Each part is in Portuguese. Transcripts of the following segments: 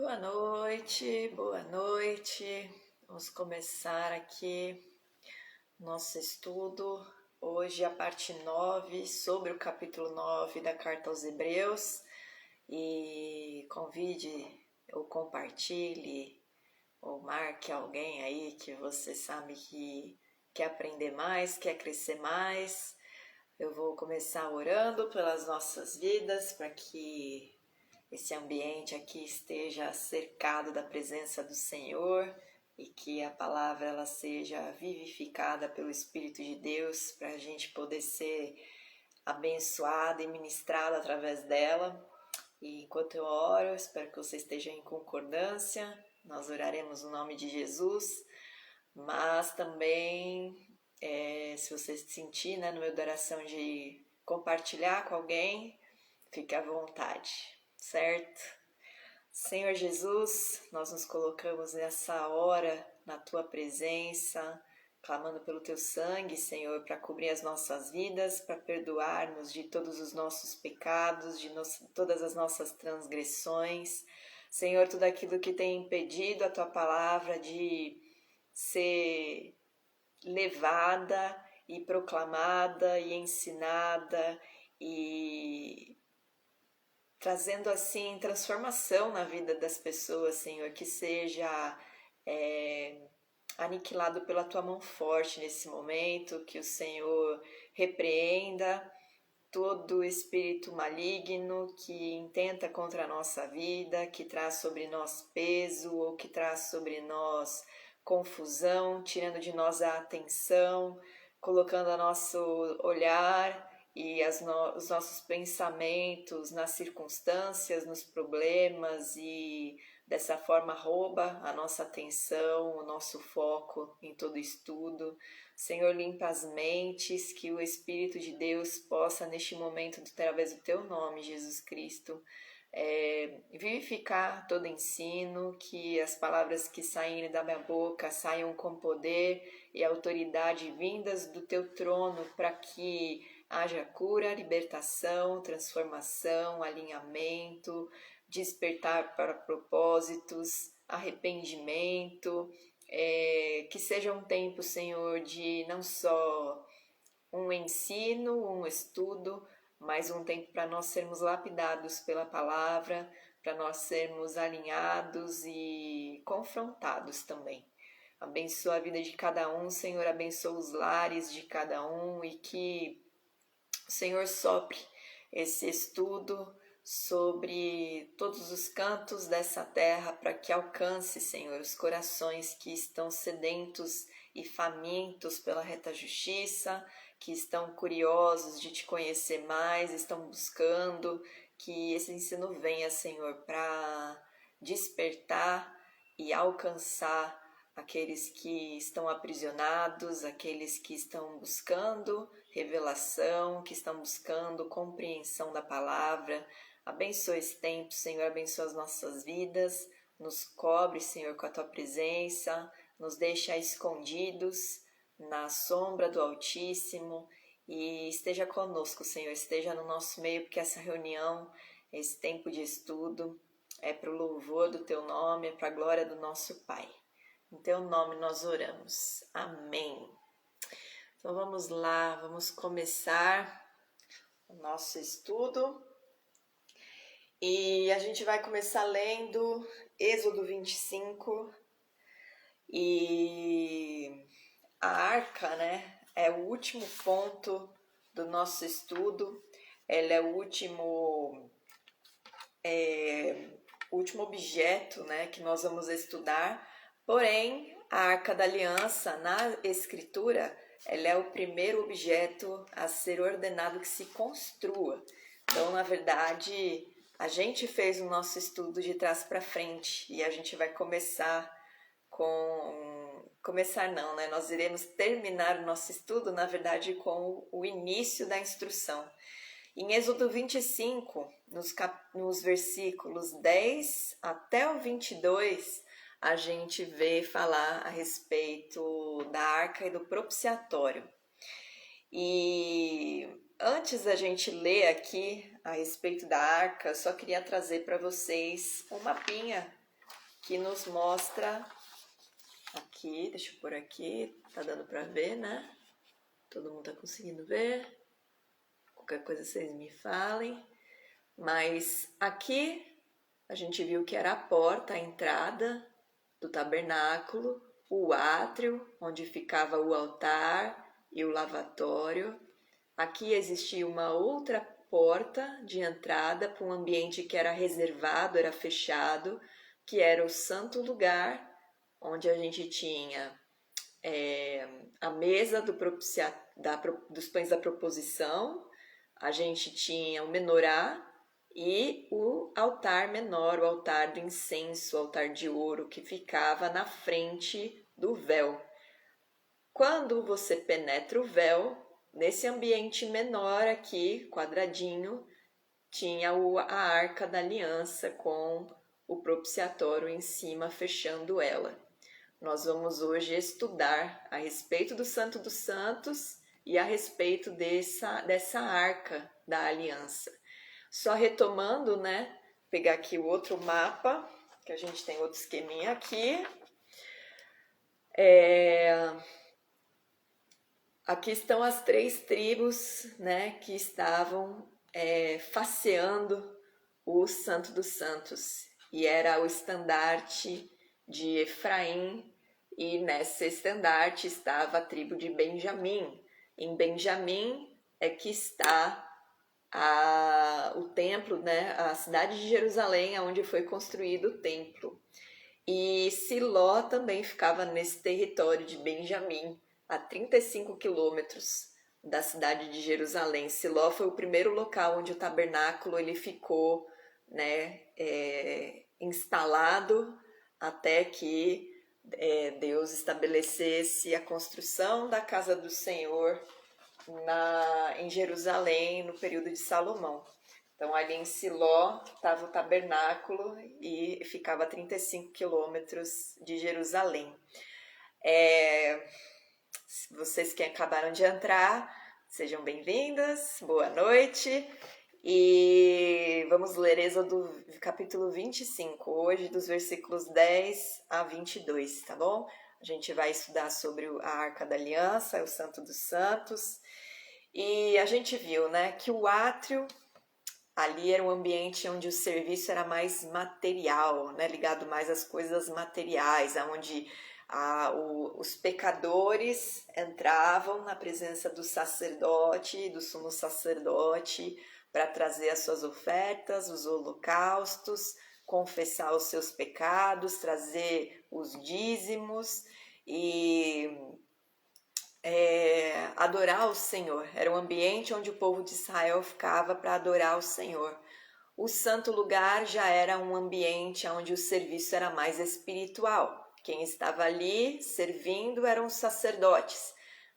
Boa noite, boa noite. Vamos começar aqui nosso estudo. Hoje a parte 9 sobre o capítulo 9 da Carta aos Hebreus. E convide ou compartilhe ou marque alguém aí que você sabe que quer aprender mais, quer crescer mais. Eu vou começar orando pelas nossas vidas para que esse ambiente aqui esteja cercado da presença do Senhor e que a palavra ela seja vivificada pelo Espírito de Deus para a gente poder ser abençoada e ministrada através dela. E enquanto eu oro, espero que você esteja em concordância. Nós oraremos no nome de Jesus, mas também se você sentir no meio da oração de compartilhar com alguém, fique à vontade, certo? Senhor Jesus, nós nos colocamos nessa hora na Tua presença, clamando pelo Teu sangue, Senhor, para cobrir as nossas vidas, para perdoar-nos de todos os nossos pecados, de todas as nossas transgressões. Senhor, tudo aquilo que tem impedido a Tua palavra de ser levada e proclamada e ensinada e trazendo assim transformação na vida das pessoas, Senhor, que seja aniquilado pela Tua mão forte nesse momento, que o Senhor repreenda todo espírito maligno que intenta contra a nossa vida, que traz sobre nós peso ou que traz sobre nós confusão, tirando de nós a atenção, colocando o nosso olhar e os nossos pensamentos nas circunstâncias, nos problemas e dessa forma rouba a nossa atenção, o nosso foco em todo estudo. Senhor, limpa as mentes, que o Espírito de Deus possa neste momento, através do Teu nome, Jesus Cristo, vivificar todo ensino, que as palavras que saírem da minha boca saiam com poder e autoridade vindas do Teu trono, para que haja cura, libertação, transformação, alinhamento, despertar para propósitos, arrependimento, que seja um tempo, Senhor, de não só um ensino, um estudo, mas um tempo para nós sermos lapidados pela palavra, para nós sermos alinhados e confrontados também. Abençoa a vida de cada um, Senhor, abençoa os lares de cada um e que o Senhor sopre esse estudo sobre todos os cantos dessa terra para que alcance, Senhor, os corações que estão sedentos e famintos pela reta justiça, que estão curiosos de Te conhecer mais, estão buscando que esse ensino venha, Senhor, para despertar e alcançar aqueles que estão aprisionados, aqueles que estão buscando revelação, que estão buscando compreensão da palavra. Abençoa esse tempo, Senhor, abençoa as nossas vidas, nos cobre, Senhor, com a Tua presença, nos deixa escondidos na sombra do Altíssimo e esteja conosco, Senhor, esteja no nosso meio, porque essa reunião, esse tempo de estudo é para o louvor do Teu nome, é para a glória do nosso Pai. Em Teu nome nós oramos. Amém. Então vamos lá, vamos começar o nosso estudo. E a gente vai começar lendo Êxodo 25. E a arca, é o último ponto do nosso estudo. Ela é o último objeto, que nós vamos estudar. Porém, a Arca da Aliança, na Escritura, ela é o primeiro objeto a ser ordenado que se construa. Então, na verdade, a gente fez o nosso estudo de trás para frente e a gente vai começar nós iremos terminar o nosso estudo, na verdade, com o início da instrução. Em Êxodo 25, nos versículos 10 até o 22, a gente vê falar a respeito da arca e do propiciatório. E antes da gente ler aqui a respeito da arca, eu só queria trazer para vocês um mapinha que nos mostra aqui, deixa eu pôr aqui, tá dando para ver, né? Todo mundo tá conseguindo ver? Qualquer coisa vocês me falem. Mas aqui a gente viu que era a porta, a entrada do tabernáculo, o átrio, onde ficava o altar e o lavatório. Aqui existia uma outra porta de entrada para um ambiente que era reservado, era fechado, que era o santo lugar, onde a gente tinha a mesa dos pães da proposição, a gente tinha o menorá e o altar menor, o altar do incenso, o altar de ouro, que ficava na frente do véu. Quando você penetra o véu, nesse ambiente menor aqui, quadradinho, tinha a Arca da Aliança com o propiciatório em cima, fechando ela. Nós vamos hoje estudar a respeito do Santo dos Santos e a respeito dessa Arca da Aliança. Só retomando, né? Pegar aqui o outro mapa, que a gente tem outro esqueminha aqui. Aqui estão as 3 tribos, né, que estavam faceando o Santo dos Santos. E era o estandarte de Efraim, e nesse estandarte estava a tribo de Benjamim. Em Benjamim é que está o templo, né, a cidade de Jerusalém, onde foi construído o templo. E Siló também ficava nesse território de Benjamim, a 35 quilômetros da cidade de Jerusalém. Siló foi o primeiro local onde o tabernáculo ele ficou, né, instalado até que Deus estabelecesse a construção da casa do Senhor em Jerusalém no período de Salomão. Então ali em Siló estava o tabernáculo e ficava a 35 quilômetros de Jerusalém. Vocês que acabaram de entrar, sejam bem-vindas, boa noite. E vamos ler Êxodo capítulo 25, hoje dos versículos 10 a 22, tá bom? A gente vai estudar sobre a Arca da Aliança, o Santo dos Santos. E a gente viu, né, que o átrio ali era um ambiente onde o serviço era mais material, né, ligado mais às coisas materiais, onde os pecadores entravam na presença do sacerdote, do sumo sacerdote, para trazer as suas ofertas, os holocaustos, confessar os seus pecados, trazer os dízimos e adorar o Senhor. Era um ambiente onde o povo de Israel ficava para adorar o Senhor. O santo lugar já era um ambiente onde o serviço era mais espiritual. Quem estava ali servindo eram os sacerdotes,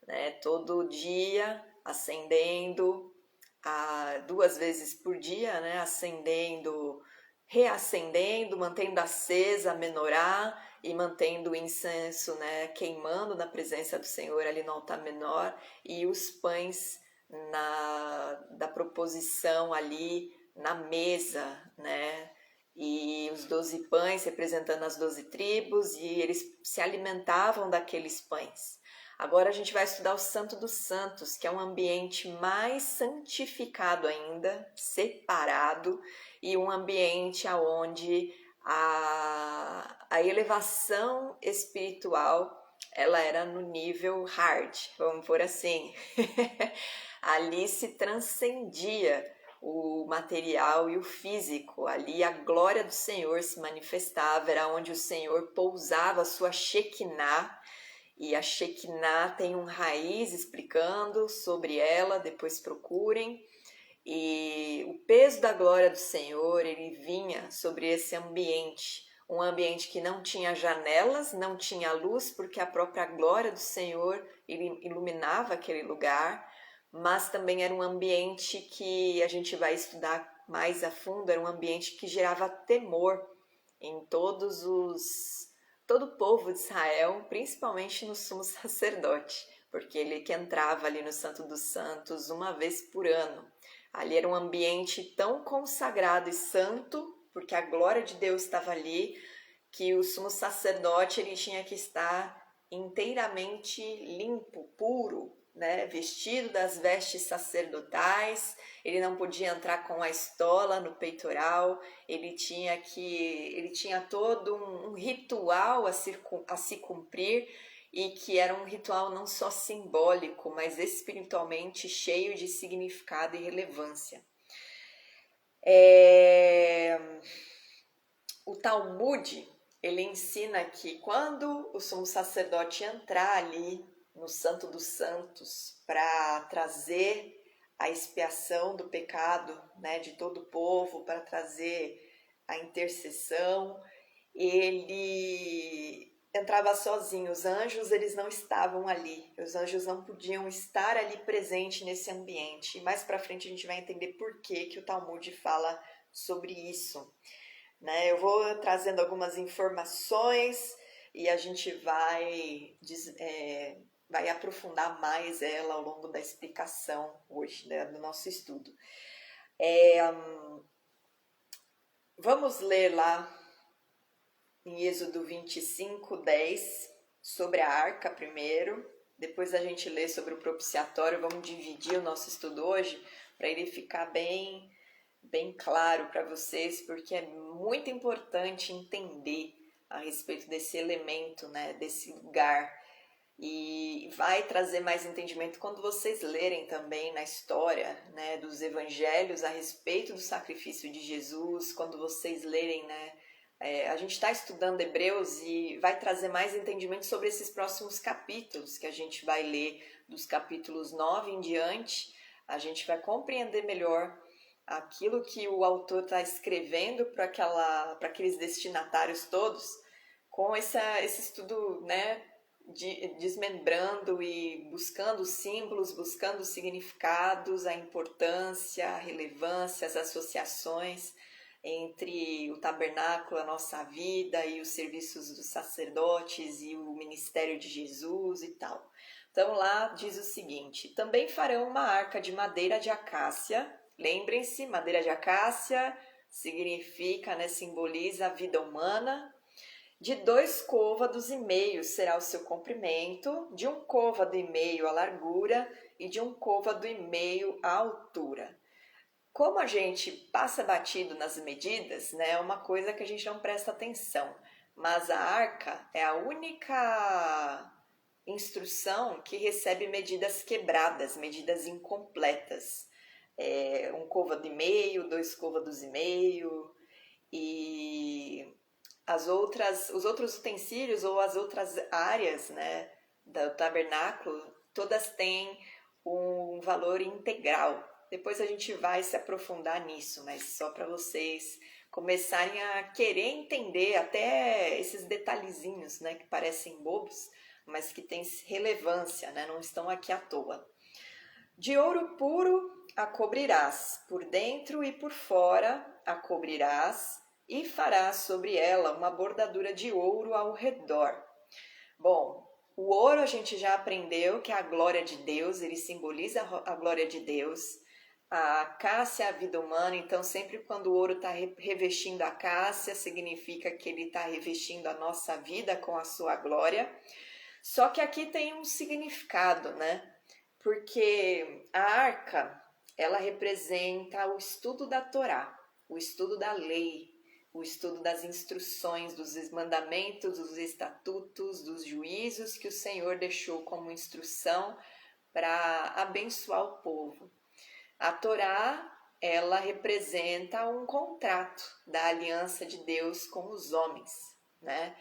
né? Todo dia acendendo, 2 vezes por dia, né? Acendendo, reacendendo, mantendo acesa a menorá e mantendo o incenso, né, queimando na presença do Senhor ali no altar menor, e os pães da proposição ali na mesa, né, e os 12 pães representando as 12 tribos, e eles se alimentavam daqueles pães. Agora a gente vai estudar o Santo dos Santos, que é um ambiente mais santificado ainda, separado, e um ambiente onde a elevação espiritual ela era no nível hard, vamos por assim. Ali se transcendia o material e o físico, ali a glória do Senhor se manifestava, era onde o Senhor pousava a sua Shekinah, e a Shekinah tem um raiz explicando sobre ela, depois procurem. E o peso da glória do Senhor, ele vinha sobre esse ambiente, um ambiente que não tinha janelas, não tinha luz, porque a própria glória do Senhor iluminava aquele lugar, mas também era um ambiente que a gente vai estudar mais a fundo, era um ambiente que gerava temor em todo o povo de Israel, principalmente no sumo sacerdote, porque ele que entrava ali no Santo dos Santos uma vez por ano. Ali era um ambiente tão consagrado e santo, porque a glória de Deus estava ali, que o sumo sacerdote ele tinha que estar inteiramente limpo, puro, né? Vestido das vestes sacerdotais, ele não podia entrar com a estola no peitoral, ele tinha todo um ritual a se cumprir, e que era um ritual não só simbólico, mas espiritualmente cheio de significado e relevância. O Talmud, ele ensina que quando o sumo sacerdote entrar ali no Santo dos Santos para trazer a expiação do pecado, né, de todo o povo, para trazer a intercessão, ele entrava sozinho. Os anjos, eles não estavam ali. Os anjos não podiam estar ali presente nesse ambiente. E mais para frente a gente vai entender por que o Talmud fala sobre isso, né? Eu vou trazendo algumas informações e a gente vai aprofundar mais ela ao longo da explicação hoje, né, do nosso estudo. Vamos ler lá em Êxodo 25:10 sobre a arca primeiro, depois a gente lê sobre o propiciatório. Vamos dividir o nosso estudo hoje para ele ficar bem claro para vocês, porque é muito importante entender a respeito desse elemento, né, desse lugar. E vai trazer mais entendimento quando vocês lerem também na história, né, dos evangelhos a respeito do sacrifício de Jesus, quando vocês lerem, né, a gente está estudando Hebreus e vai trazer mais entendimento sobre esses próximos capítulos que a gente vai ler, dos capítulos 9 em diante. A gente vai compreender melhor aquilo que o autor está escrevendo para aqueles destinatários todos, com esse estudo, né, desmembrando e buscando símbolos, buscando significados, a importância, a relevância, as associações entre o tabernáculo, a nossa vida, e os serviços dos sacerdotes e o ministério de Jesus e tal. Então lá diz o seguinte: também farão uma arca de madeira de acácia. Lembrem-se, madeira de acácia significa, né, simboliza a vida humana. De 2 côvados e meio será o seu comprimento, de 1 côvado e meio a largura e de 1 côvado e meio a altura. Como a gente passa batido nas medidas, né, é uma coisa que a gente não presta atenção, mas a arca é a única instrução que recebe medidas quebradas, medidas incompletas. 1 côvado e meio, 2 côvados e meio, e os outros utensílios ou as outras áreas, né, do tabernáculo, todas têm um valor integral. Depois a gente vai se aprofundar nisso, mas só para vocês começarem a querer entender até esses detalhezinhos, né, que parecem bobos, mas que têm relevância, né, não estão aqui à toa. De ouro puro a cobrirás, por dentro e por fora a cobrirás, e farás sobre ela uma bordadura de ouro ao redor. Bom, o ouro a gente já aprendeu que é a glória de Deus, ele simboliza a glória de Deus. A acácia é a vida humana, então sempre quando o ouro está revestindo a acácia, significa que ele está revestindo a nossa vida com a sua glória. Só que aqui tem um significado, né? Porque a arca, ela representa o estudo da Torá, o estudo da lei, o estudo das instruções, dos mandamentos, dos estatutos, dos juízos que o Senhor deixou como instrução para abençoar o povo. A Torá, ela representa um contrato da aliança de Deus com os homens, né?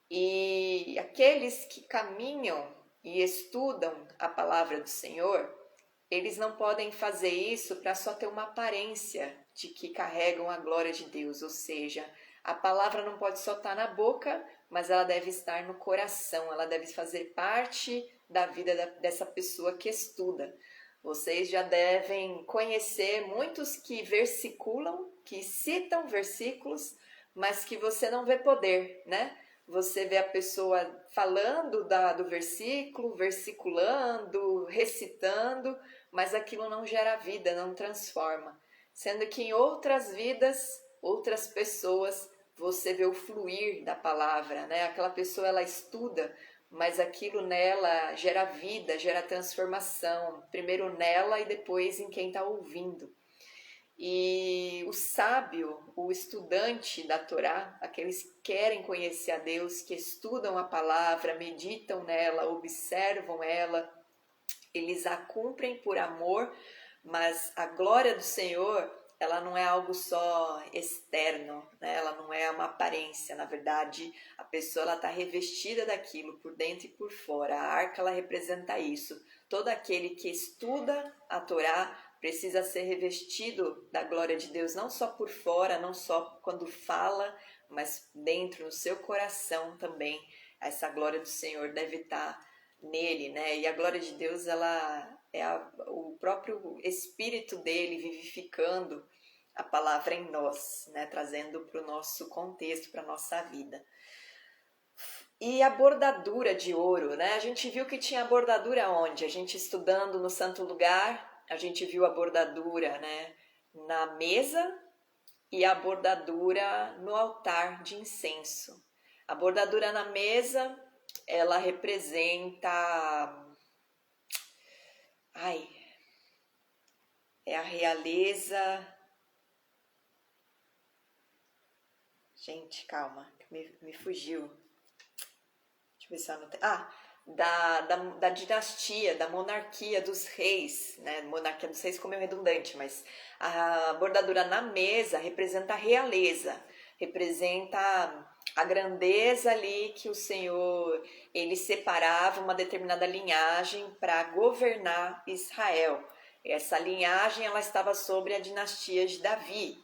E aqueles que caminham e estudam a palavra do Senhor, eles não podem fazer isso para só ter uma aparência de que carregam a glória de Deus, ou seja, a palavra não pode só estar na boca, mas ela deve estar no coração, ela deve fazer parte da vida dessa pessoa que estuda. Vocês já devem conhecer muitos que versiculam, que citam versículos, mas que você não vê poder, né? Você vê a pessoa falando do versículo, versiculando, recitando, mas aquilo não gera vida, não transforma. Sendo que em outras vidas, outras pessoas você vê o fluir da palavra, né? Aquela pessoa, ela estuda, mas aquilo nela gera vida, gera transformação, primeiro nela e depois em quem está ouvindo. E o sábio, o estudante da Torá, aqueles que querem conhecer a Deus, que estudam a palavra, meditam nela, observam ela, eles a cumprem por amor, mas a glória do Senhor, ela não é algo só externo, né? Ela não é uma aparência, na verdade, a pessoa ela está revestida daquilo por dentro e por fora. A arca ela representa isso. Todo aquele que estuda a Torá precisa ser revestido da glória de Deus, não só por fora, não só quando fala, mas dentro, no seu coração também. Essa glória do Senhor deve estar nele, né? E a glória de Deus, ela é o próprio Espírito dele vivificando a palavra em nós, né? Trazendo para o nosso contexto, para a nossa vida. E a bordadura de ouro, né? A gente viu que tinha bordadura onde? A gente estudando no Santo Lugar, a gente viu a bordadura, né? Na mesa e a bordadura no altar de incenso. A bordadura na mesa, ela representa... é a realeza... Gente, calma, me fugiu. Deixa eu ver se eu anotei. Da dinastia, da monarquia dos reis, né? Monarquia dos reis como é redundante, mas a bordadura na mesa representa a realeza, representa a grandeza ali que o Senhor, ele separava uma determinada linhagem para governar Israel. Essa linhagem, ela estava sobre a dinastia de Davi.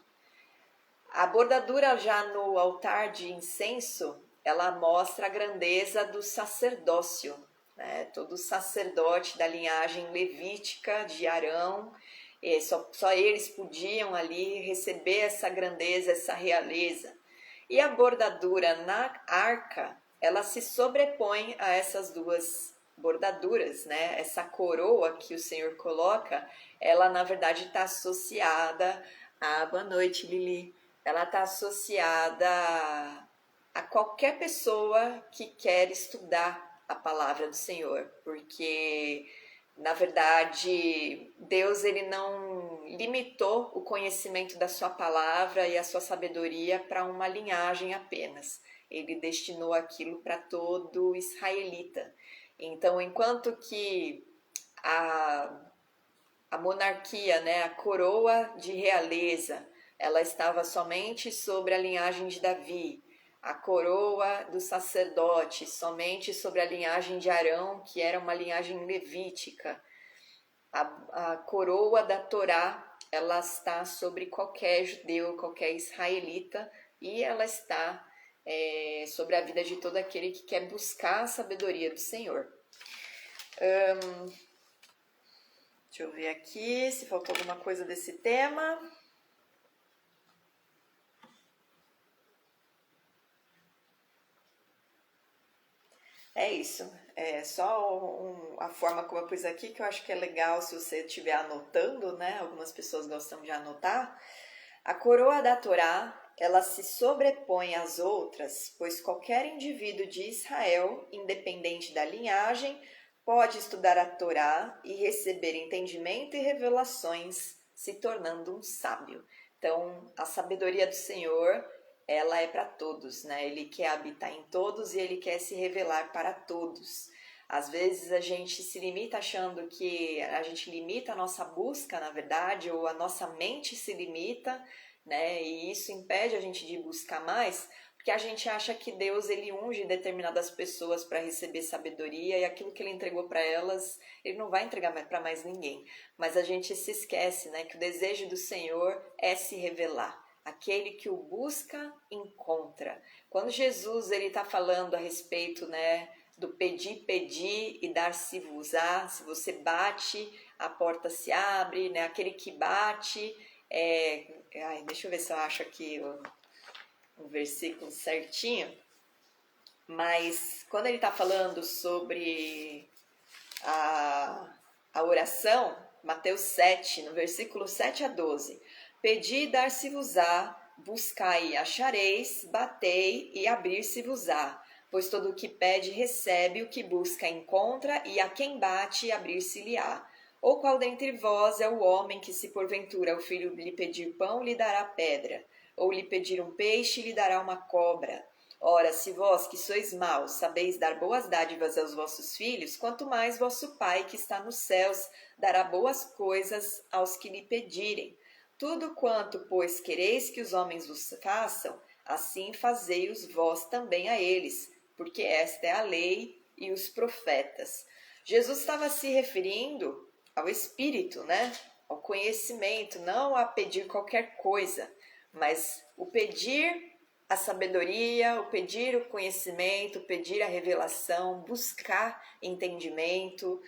A bordadura já no altar de incenso, ela mostra a grandeza do sacerdócio, né? Todo sacerdote da linhagem levítica de Arão, só eles podiam ali receber essa grandeza, essa realeza. E a bordadura na arca, ela se sobrepõe a essas duas bordaduras, né? Essa coroa que o Senhor coloca, ela na verdade está associada a... Boa noite, Lili. Ela está associada a qualquer pessoa que quer estudar a palavra do Senhor, porque na verdade Deus ele não limitou o conhecimento da sua palavra e a sua sabedoria para uma linhagem apenas. Ele destinou aquilo para todo israelita. Então, enquanto que a monarquia, né, a coroa de realeza, ela estava somente sobre a linhagem de Davi, a coroa do sacerdote somente sobre a linhagem de Arão, que era uma linhagem levítica. A coroa da Torá, ela está sobre qualquer judeu, qualquer israelita, e ela está sobre a vida de todo aquele que quer buscar a sabedoria do Senhor. Deixa eu ver aqui se faltou alguma coisa desse tema. É isso, é só a forma como eu pus aqui, que eu acho que é legal se você estiver anotando, né? Algumas pessoas gostam de anotar. A coroa da Torá, ela se sobrepõe às outras, pois qualquer indivíduo de Israel, independente da linhagem, pode estudar a Torá e receber entendimento e revelações, se tornando um sábio. Então, a sabedoria do Senhor, ela é para todos, né? Ele quer habitar em todos e ele quer se revelar para todos. Às vezes a gente se limita achando que a gente limita a nossa busca, na verdade, ou a nossa mente se limita, né? E isso impede a gente de buscar mais, porque a gente acha que Deus ele unge determinadas pessoas para receber sabedoria e aquilo que ele entregou para elas, ele não vai entregar para mais ninguém. Mas a gente se esquece, né, que o desejo do Senhor é se revelar. Aquele que o busca, encontra. Quando Jesus ele está falando a respeito, né, do pedir, pedir e dar-se-vos-á, se você bate, a porta se abre, né, aquele que bate... deixa eu ver se eu acho aqui um versículo certinho, mas quando ele está falando sobre a oração, Mateus 7, no versículo 7 a 12, pedi e dar-se-vos-á, buscai e achareis, batei e abrir-se-vos-á. Pois todo o que pede recebe, o que busca encontra, e a quem bate abrir-se-lhe-á. Ou qual dentre vós é o homem que, se porventura o filho lhe pedir pão, lhe dará pedra? Ou lhe pedir um peixe, lhe dará uma cobra? Ora, se vós, que sois maus, sabeis dar boas dádivas aos vossos filhos, quanto mais vosso Pai, que está nos céus, dará boas coisas aos que lhe pedirem. Tudo quanto, pois, quereis que os homens vos façam, assim fazei-os vós também a eles, porque esta é a lei e os profetas. Jesus estava se referindo ao Espírito, né? Ao conhecimento, não a pedir qualquer coisa, mas o pedir a sabedoria, o pedir o conhecimento, pedir a revelação, buscar entendimento,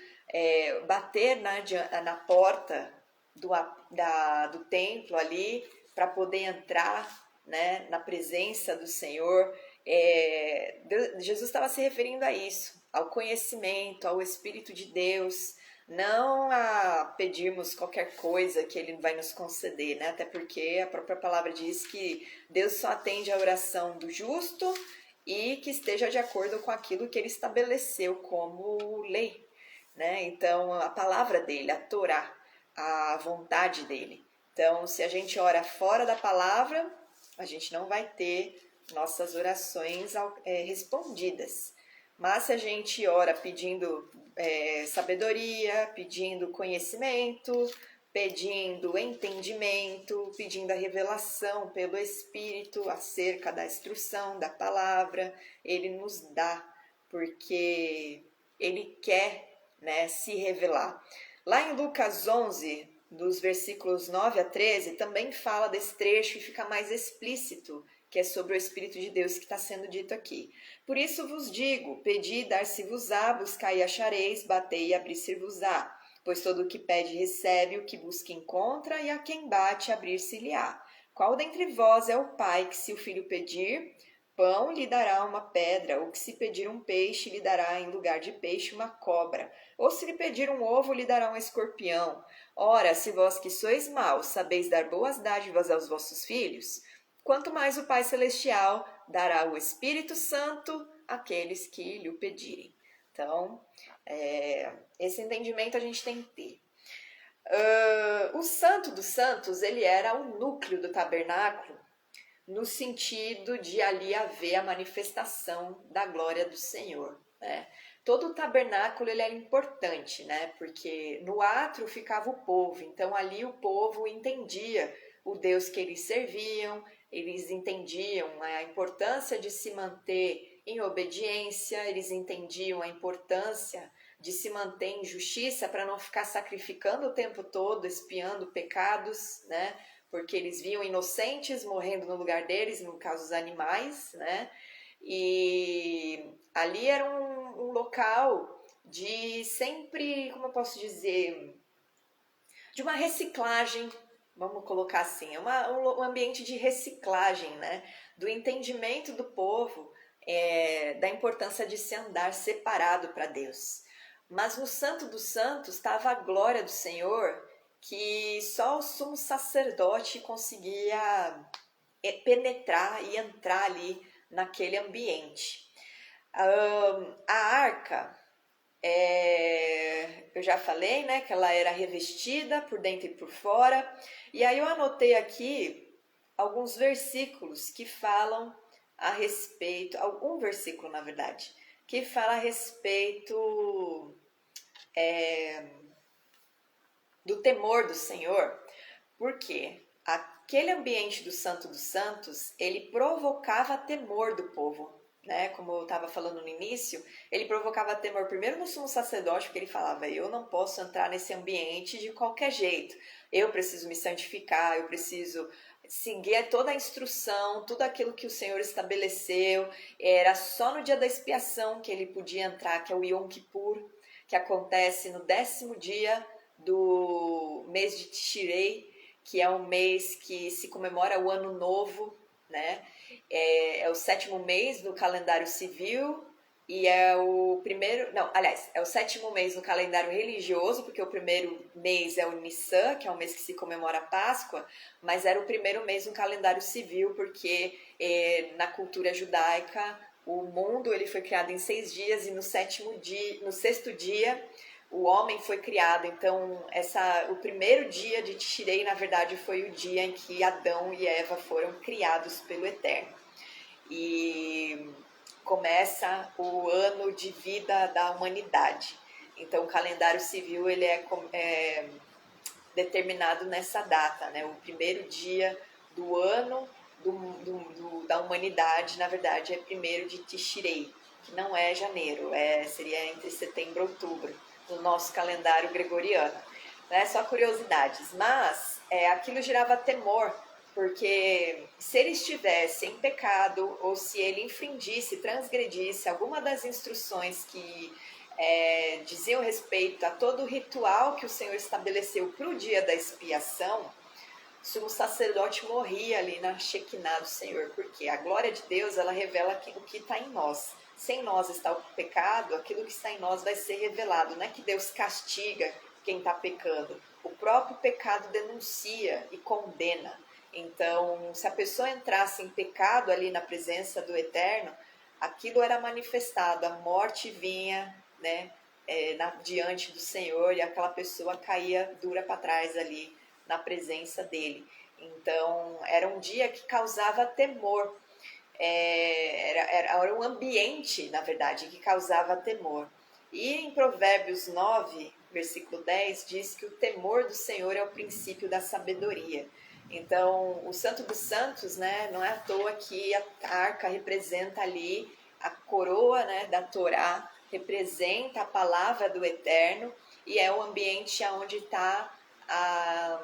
bater na porta do templo ali para poder entrar, né, na presença do Senhor. Jesus estava se referindo a isso, ao conhecimento, ao Espírito de Deus, não a pedirmos qualquer coisa que Ele vai nos conceder, né? Até porque a própria palavra diz que Deus só atende a oração do justo e que esteja de acordo com aquilo que Ele estabeleceu como lei, né? Então, a palavra dele, a Torá, a vontade dele. Então, se a gente ora fora da palavra, a gente não vai ter nossas orações respondidas. Mas se a gente ora pedindo sabedoria, pedindo conhecimento, pedindo entendimento, pedindo a revelação pelo Espírito acerca da instrução, da palavra, Ele nos dá, porque Ele quer, né, se revelar. Lá em Lucas 11, dos versículos 9 a 13, também fala desse trecho e fica mais explícito, que é sobre o Espírito de Deus que está sendo dito aqui. Por isso vos digo, pedi e dar-se-vos-á, buscai e achareis, batei e abrir-se-vos-á. Pois todo o que pede recebe, o que busca encontra, e a quem bate abrir-se-lhe-á. Qual dentre vós é o pai que, se o filho pedir pão, lhe dará uma pedra, ou que, se pedir um peixe, lhe dará em lugar de peixe uma cobra? Ou se lhe pedir um ovo, lhe dará um escorpião? Ora, se vós que sois maus sabeis dar boas dádivas aos vossos filhos, quanto mais o Pai Celestial dará o Espírito Santo àqueles que lhe o pedirem. Então, esse entendimento a gente tem que ter. O Santo dos Santos, ele era o núcleo do tabernáculo, no sentido de ali haver a manifestação da glória do Senhor, né? Todo o tabernáculo ele era importante, né? Porque no átrio ficava o povo, então ali o povo entendia o Deus que eles serviam, eles entendiam a importância de se manter em obediência, eles entendiam a importância de se manter em justiça para não ficar sacrificando o tempo todo, expiando pecados, né? Porque eles viam inocentes morrendo no lugar deles, no caso os animais, né? E ali era um local de sempre, como eu posso dizer, de uma reciclagem, vamos colocar assim, um ambiente de reciclagem, né? Do entendimento do povo, da importância de se andar separado para Deus. Mas no Santo dos Santos estava a glória do Senhor, que só o sumo sacerdote conseguia penetrar e entrar ali naquele ambiente. A arca, eu já falei, né, que ela era revestida por dentro e por fora, e aí eu anotei aqui alguns versículos que falam a respeito, algum versículo na verdade, que fala a respeito do temor do Senhor, porque aquele ambiente do Santo dos Santos, ele provocava temor do povo, né? Como eu estava falando no início, ele provocava temor primeiro no sumo sacerdote, porque ele falava, eu não posso entrar nesse ambiente de qualquer jeito, eu preciso me santificar, eu preciso seguir toda a instrução, tudo aquilo que o Senhor estabeleceu. Era só no dia da expiação que ele podia entrar, que é o Yom Kippur, que acontece no 10º dia do mês de Tishrei, que é um mês que se comemora o Ano Novo, né? É o 7º mês do calendário civil e é o primeiro, não, aliás, é o 7º mês no calendário religioso, porque o primeiro mês é o Nissan, que é o mês que se comemora a Páscoa, mas era o primeiro mês no calendário civil, porque na cultura judaica o mundo ele foi criado em 6 dias e no 7º dia, no 6º dia o homem foi criado. Então o primeiro dia de Tishrei, na verdade, foi o dia em que Adão e Eva foram criados pelo Eterno. E começa o ano de vida da humanidade. Então, o calendário civil ele é determinado nessa data, né? O primeiro dia do ano da humanidade, na verdade, é 1º de Tishrei, que não é janeiro, seria entre setembro e outubro, no nosso calendário gregoriano. Né? Só curiosidades, mas aquilo gerava temor, porque se ele estivesse em pecado ou se ele infringisse, transgredisse alguma das instruções que diziam respeito a todo o ritual que o Senhor estabeleceu para o dia da expiação, o sumo sacerdote morria ali na Shekinah do Senhor, porque a glória de Deus ela revela o que está em nós. Se em nós está o pecado, aquilo que está em nós vai ser revelado. Não é que Deus castiga quem está pecando, o próprio pecado denuncia e condena. Então, se a pessoa entrasse em pecado ali na presença do Eterno, aquilo era manifestado, a morte vinha, né, diante do Senhor e aquela pessoa caía dura para trás ali na presença dele. Então, era um dia que causava temor, era um ambiente, na verdade, que causava temor. E em Provérbios 9, versículo 10, diz que o temor do Senhor é o princípio da sabedoria. Então, o Santo dos Santos, né, não é à toa que a arca representa ali a coroa, né, da Torá, representa a palavra do Eterno e é o ambiente onde está a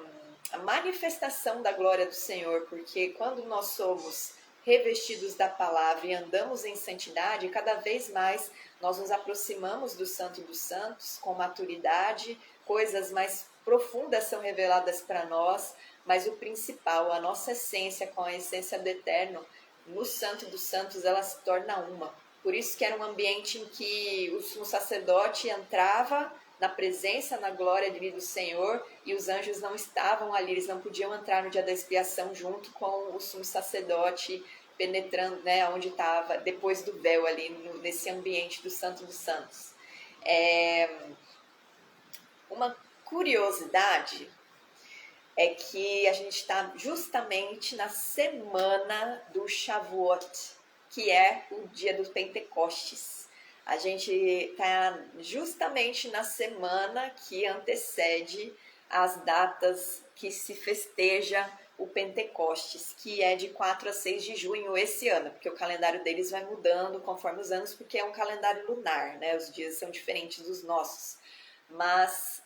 manifestação da glória do Senhor, porque quando nós somos revestidos da palavra e andamos em santidade, cada vez mais nós nos aproximamos do Santo dos Santos com maturidade, coisas mais profundas são reveladas para nós, mas o principal, a nossa essência com a essência do Eterno, no Santo dos Santos ela se torna uma. Por isso que era um ambiente em que o sumo sacerdote entrava na presença, na glória do Senhor, e os anjos não estavam ali, eles não podiam entrar no dia da expiação junto com o sumo sacerdote, penetrando, né, onde estava, depois do véu ali, nesse ambiente do Santo dos Santos. Uma curiosidade é que a gente está justamente na semana do Shavuot, que é o dia do Pentecostes. A gente está justamente na semana que antecede as datas que se festeja o Pentecostes, que é de 4 a 6 de junho esse ano, porque o calendário deles vai mudando conforme os anos, porque é um calendário lunar, né? Os dias são diferentes dos nossos. Mas,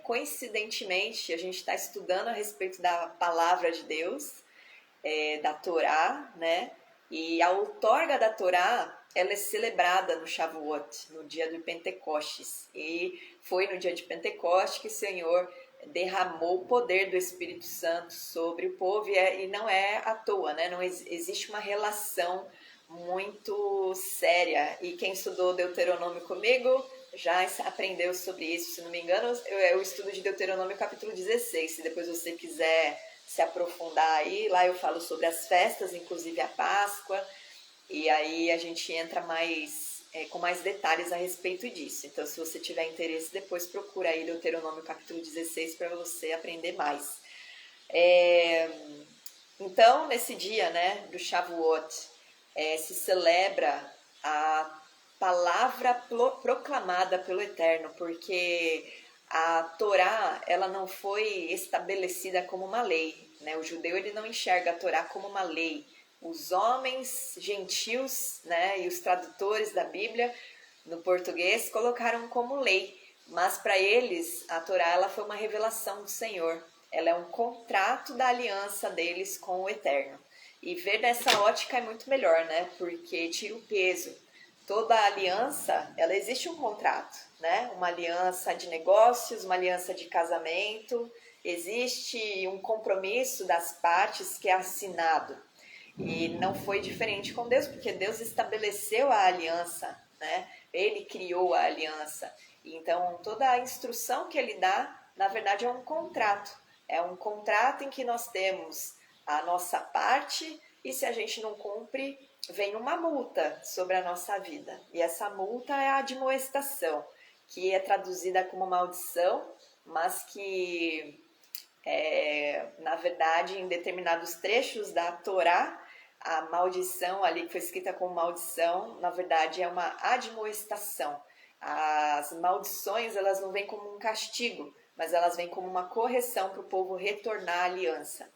coincidentemente, a gente está estudando a respeito da palavra de Deus, da Torá, né? E a outorga da Torá, ela é celebrada no Shavuot, no dia do Pentecostes. E foi no dia de Pentecostes que o Senhor derramou o poder do Espírito Santo sobre o povo, e não é à toa, né? Não existe uma relação muito séria. E quem estudou Deuteronômio comigo já aprendeu sobre isso, se não me engano, eu estudo de Deuteronômio capítulo 16, se depois você quiser se aprofundar aí, lá eu falo sobre as festas, inclusive a Páscoa, e aí a gente entra com mais detalhes a respeito disso. Então, se você tiver interesse, depois procura aí Deuteronômio capítulo 16 para você aprender mais. Então, nesse dia, né, do Shavuot, se celebra a palavra proclamada pelo Eterno, porque a Torá ela não foi estabelecida como uma lei, né? O judeu ele não enxerga a Torá como uma lei. Os homens gentios, né, e os tradutores da Bíblia no português colocaram como lei, mas para eles a Torá ela foi uma revelação do Senhor. Ela é um contrato da aliança deles com o Eterno. E ver dessa ótica é muito melhor, né? Porque tira o peso. Toda aliança, ela existe um contrato, né? Uma aliança de negócios, uma aliança de casamento, existe um compromisso das partes que é assinado. E não foi diferente com Deus, porque Deus estabeleceu a aliança né? Ele criou a aliança. Então, toda a instrução que ele dá, na verdade, é um contrato. É um contrato em que nós temos a nossa parte e se a gente não cumpre, vem uma multa sobre a nossa vida. E essa multa é a admoestação, que é traduzida como maldição, mas que, na verdade, em determinados trechos da Torá, a maldição ali que foi escrita como maldição, na verdade é uma admoestação. As maldições, elas não vêm como um castigo, mas elas vêm como uma correção para o povo retornar à aliança.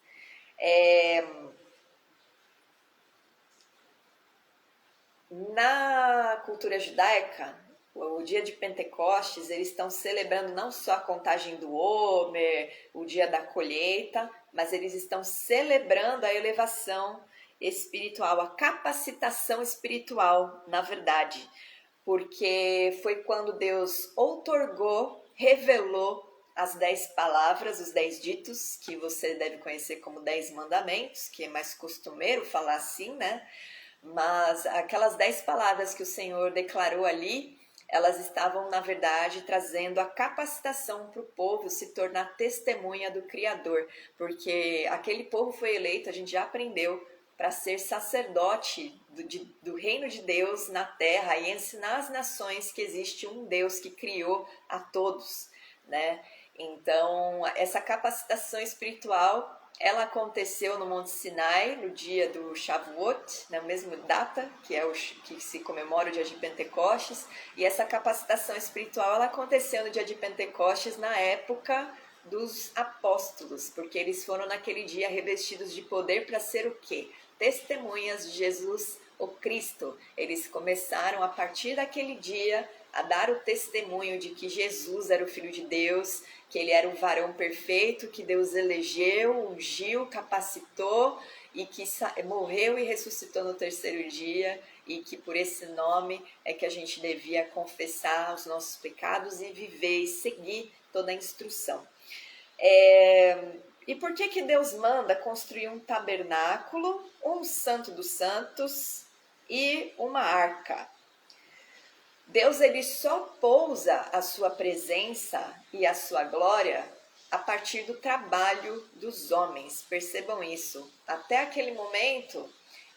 Na cultura judaica, o dia de Pentecostes, eles estão celebrando não só a contagem do Homer, o dia da colheita, mas eles estão celebrando a elevação espiritual, a capacitação espiritual, na verdade, porque foi quando Deus outorgou, revelou as 10 palavras, os 10 ditos, que você deve conhecer como 10 mandamentos, que é mais costumeiro falar assim, né? Mas aquelas 10 palavras que o Senhor declarou ali, elas estavam, na verdade, trazendo a capacitação para o povo se tornar testemunha do Criador, porque aquele povo foi eleito, a gente já aprendeu, para ser sacerdote do reino de Deus na terra e ensinar as nações que existe um Deus que criou a todos, né? Então, essa capacitação espiritual, ela aconteceu no Monte Sinai, no dia do Shavuot, na mesma data, que é o que se comemora o dia de Pentecostes, e essa capacitação espiritual, ela aconteceu no dia de Pentecostes, na época dos apóstolos, porque eles foram naquele dia revestidos de poder para ser o quê? Testemunhas de Jesus, o Cristo. Eles começaram a partir daquele dia a dar o testemunho de que Jesus era o Filho de Deus, que ele era o varão perfeito, que Deus elegeu, ungiu, capacitou e que morreu e ressuscitou no terceiro dia, e que por esse nome é que a gente devia confessar os nossos pecados e viver e seguir toda a instrução. E por que Deus manda construir um tabernáculo, um santo dos santos e uma arca? Deus, ele só pousa a sua presença e a sua glória a partir do trabalho dos homens. Percebam isso. Até aquele momento,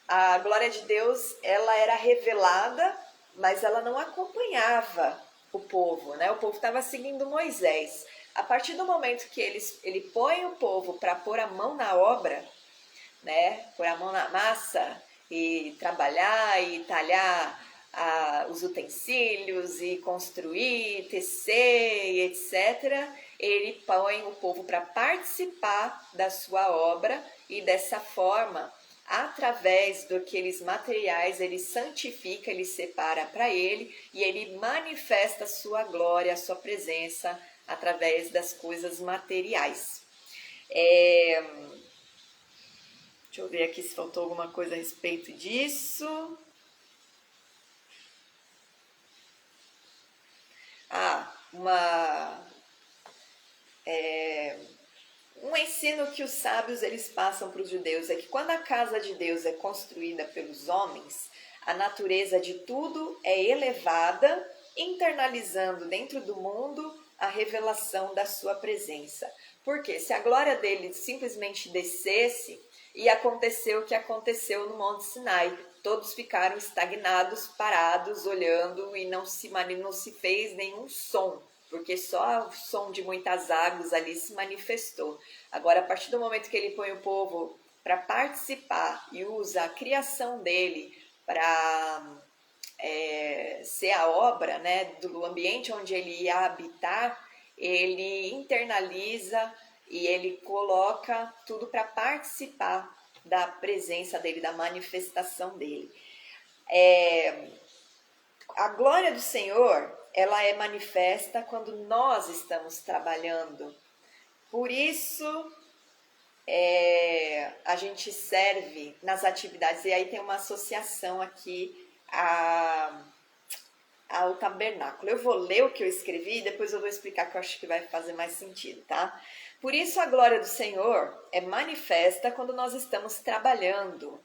a glória de Deus, ela era revelada, mas ela não acompanhava o povo, né? O povo estava seguindo Moisés. A partir do momento que ele põe o povo para pôr a mão na obra, né? Pôr a mão na massa e trabalhar e talhar os utensílios e construir, tecer, etc., ele põe o povo para participar da sua obra e dessa forma, através daqueles materiais, ele santifica, ele separa para ele e ele manifesta a sua glória, a sua presença através das coisas materiais. Deixa eu ver aqui se faltou alguma coisa a respeito disso. Um ensino que os sábios eles passam para os judeus é que quando a casa de Deus é construída pelos homens, a natureza de tudo é elevada, internalizando dentro do mundo a revelação da sua presença. Porque se a glória dele simplesmente descesse, ia acontecer o que aconteceu no Monte Sinai. Todos ficaram estagnados, parados, olhando e não se fez nenhum som, porque só o som de muitas águas ali se manifestou. Agora, a partir do momento que ele põe o povo para participar e usa a criação dele para ser a obra, né, do ambiente onde ele ia habitar, ele internaliza e ele coloca tudo para participar da presença dele, da manifestação dele. A glória do Senhor, ela é manifesta quando nós estamos trabalhando. Por isso, a gente serve nas atividades. E aí tem uma associação aqui ao tabernáculo. Eu vou ler o que eu escrevi e depois eu vou explicar, que eu acho que vai fazer mais sentido, tá? Por isso a glória do Senhor é manifesta quando nós estamos trabalhando.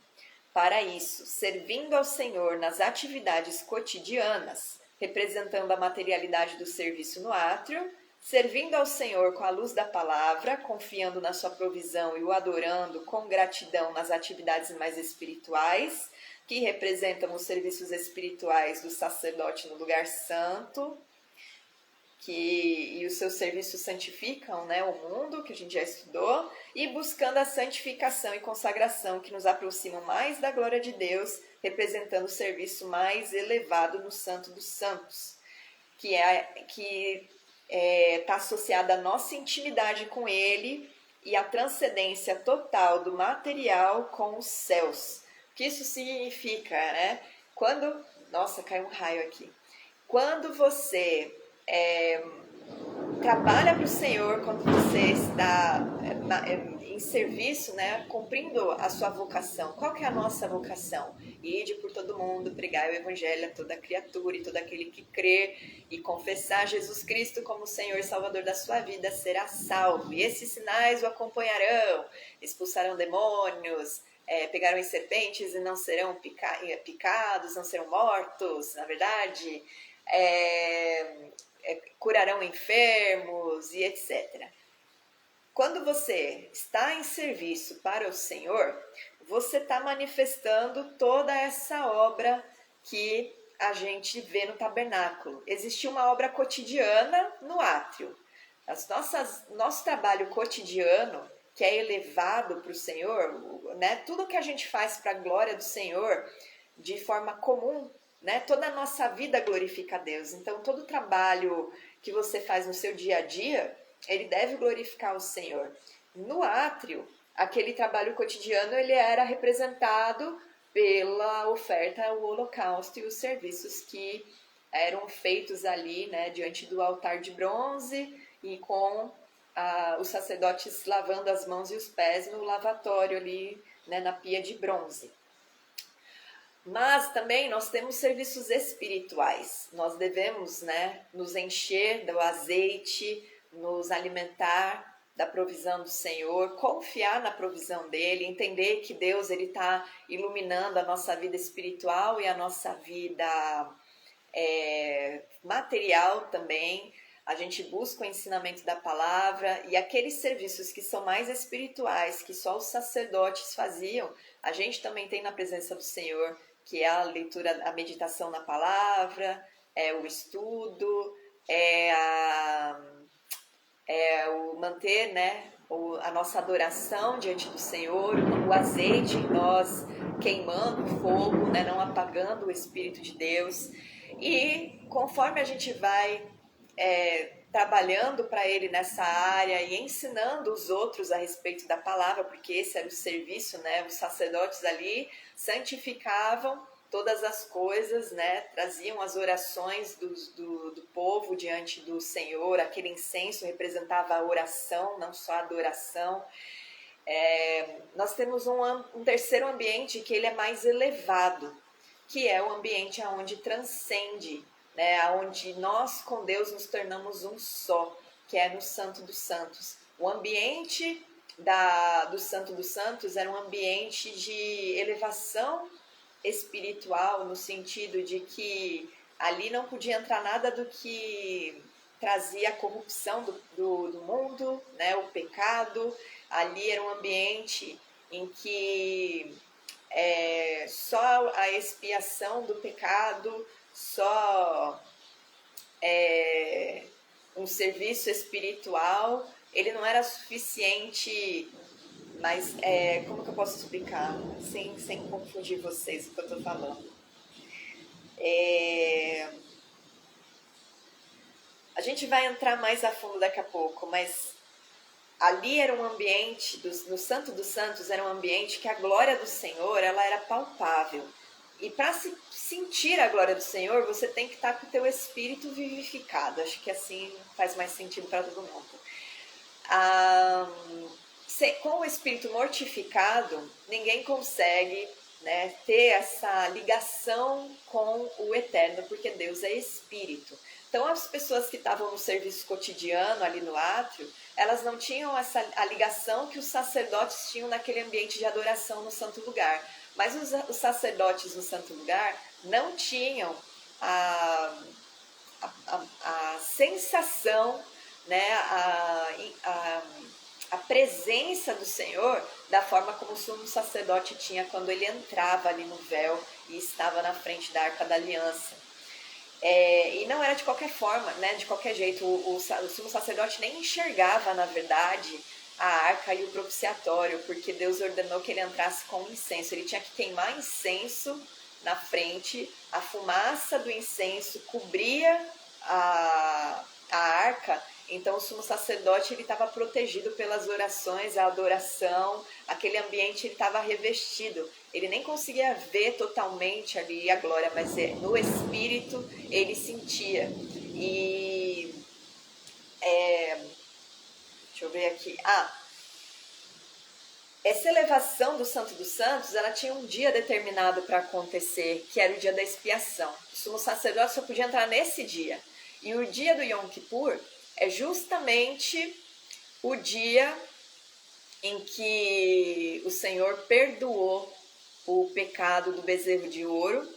Para isso, servindo ao Senhor nas atividades cotidianas, representando a materialidade do serviço no átrio, servindo ao Senhor com a luz da palavra, confiando na sua provisão e o adorando com gratidão nas atividades mais espirituais, que representam os serviços espirituais do sacerdote no lugar santo, e os seus serviços santificam, né, o mundo, que a gente já estudou, e buscando a santificação e consagração que nos aproximam mais da glória de Deus, representando o serviço mais elevado no Santo dos Santos, que está associada à nossa intimidade com Ele e à transcendência total do material com os céus. O que isso significa, né? Nossa, caiu um raio aqui. Quando você trabalha para o Senhor, quando você está em serviço, né, cumprindo a sua vocação. Qual que é a nossa vocação? Ide por todo mundo, pregai o evangelho a toda criatura e todo aquele que crer e confessar Jesus Cristo como Senhor e Salvador da sua vida será salvo. E esses sinais o acompanharão, expulsarão demônios, pegarão em serpentes e não serão picados, não serão mortos, na verdade, curarão enfermos e etc. Quando você está em serviço para o Senhor, você está manifestando toda essa obra que a gente vê no tabernáculo. Existia uma obra cotidiana no átrio. Nosso trabalho cotidiano, que é elevado para o Senhor, né? Tudo que a gente faz para a glória do Senhor, de forma comum, né? Toda a nossa vida glorifica a Deus. Então, todo o trabalho que você faz no seu dia a dia, ele deve glorificar o Senhor. No átrio, aquele trabalho cotidiano, ele era representado pela oferta, o holocausto e os serviços que eram feitos ali, né, diante do altar de bronze e com os sacerdotes lavando as mãos e os pés no lavatório ali, né, na pia de bronze. Mas também nós temos serviços espirituais. Nós devemos, né, nos encher do azeite, nos alimentar da provisão do Senhor, confiar na provisão dele, entender que Deus está iluminando a nossa vida espiritual e a nossa vida material também. A gente busca o ensinamento da palavra e aqueles serviços que são mais espirituais, que só os sacerdotes faziam, a gente também tem na presença do Senhor, que é a leitura, a meditação na palavra, o estudo, o manter, né, a nossa adoração diante do Senhor, o azeite em nós queimando o fogo, né, não apagando o Espírito de Deus. E conforme a gente vai trabalhando para Ele nessa área e ensinando os outros a respeito da palavra, porque esse era o serviço, né? Os sacerdotes ali santificavam todas as coisas, né? Traziam as orações do povo diante do Senhor. Aquele incenso representava a oração, não só a adoração. Nós temos um terceiro ambiente que ele é mais elevado, que é o ambiente onde transcende, né, onde nós com Deus nos tornamos um só, que é no Santo dos Santos. O ambiente do Santo dos Santos era um ambiente de elevação espiritual, no sentido de que ali não podia entrar nada do que trazia a corrupção do mundo, né, o pecado. Ali era um ambiente em que só a expiação do pecado, só um serviço espiritual, ele não era suficiente, mas como que eu posso explicar sem confundir vocês o que eu estou falando? A gente vai entrar mais a fundo daqui a pouco, mas ali era um ambiente, no Santo dos Santos, era um ambiente que a glória do Senhor, ela era palpável. E para sentir a glória do Senhor, você tem que estar com o teu espírito vivificado. Acho que assim faz mais sentido para todo mundo. Com o espírito mortificado, ninguém consegue, né, ter essa ligação com o eterno, porque Deus é espírito. Então, as pessoas que estavam no serviço cotidiano ali no átrio, elas não tinham a ligação que os sacerdotes tinham naquele ambiente de adoração no santo lugar. Mas os sacerdotes no santo lugar não tinham a, a sensação, né, a presença do Senhor da forma como o sumo sacerdote tinha quando ele entrava ali no véu e estava na frente da Arca da Aliança. E não era de qualquer forma, né, de qualquer jeito. O sumo sacerdote nem enxergava, na verdade, a arca e o propiciatório, porque Deus ordenou que ele entrasse com incenso. Ele tinha que queimar incenso na frente, a fumaça do incenso cobria a arca. Então o sumo sacerdote ele estava protegido pelas orações, a adoração, aquele ambiente ele estava revestido. Ele nem conseguia ver totalmente ali a glória, mas no espírito ele sentia. E deixa eu ver aqui. Essa elevação do Santo dos Santos, ela tinha um dia determinado para acontecer, que era o dia da expiação. O sumo sacerdote só podia entrar nesse dia. E o dia do Yom Kippur é justamente o dia em que o Senhor perdoou o pecado do bezerro de ouro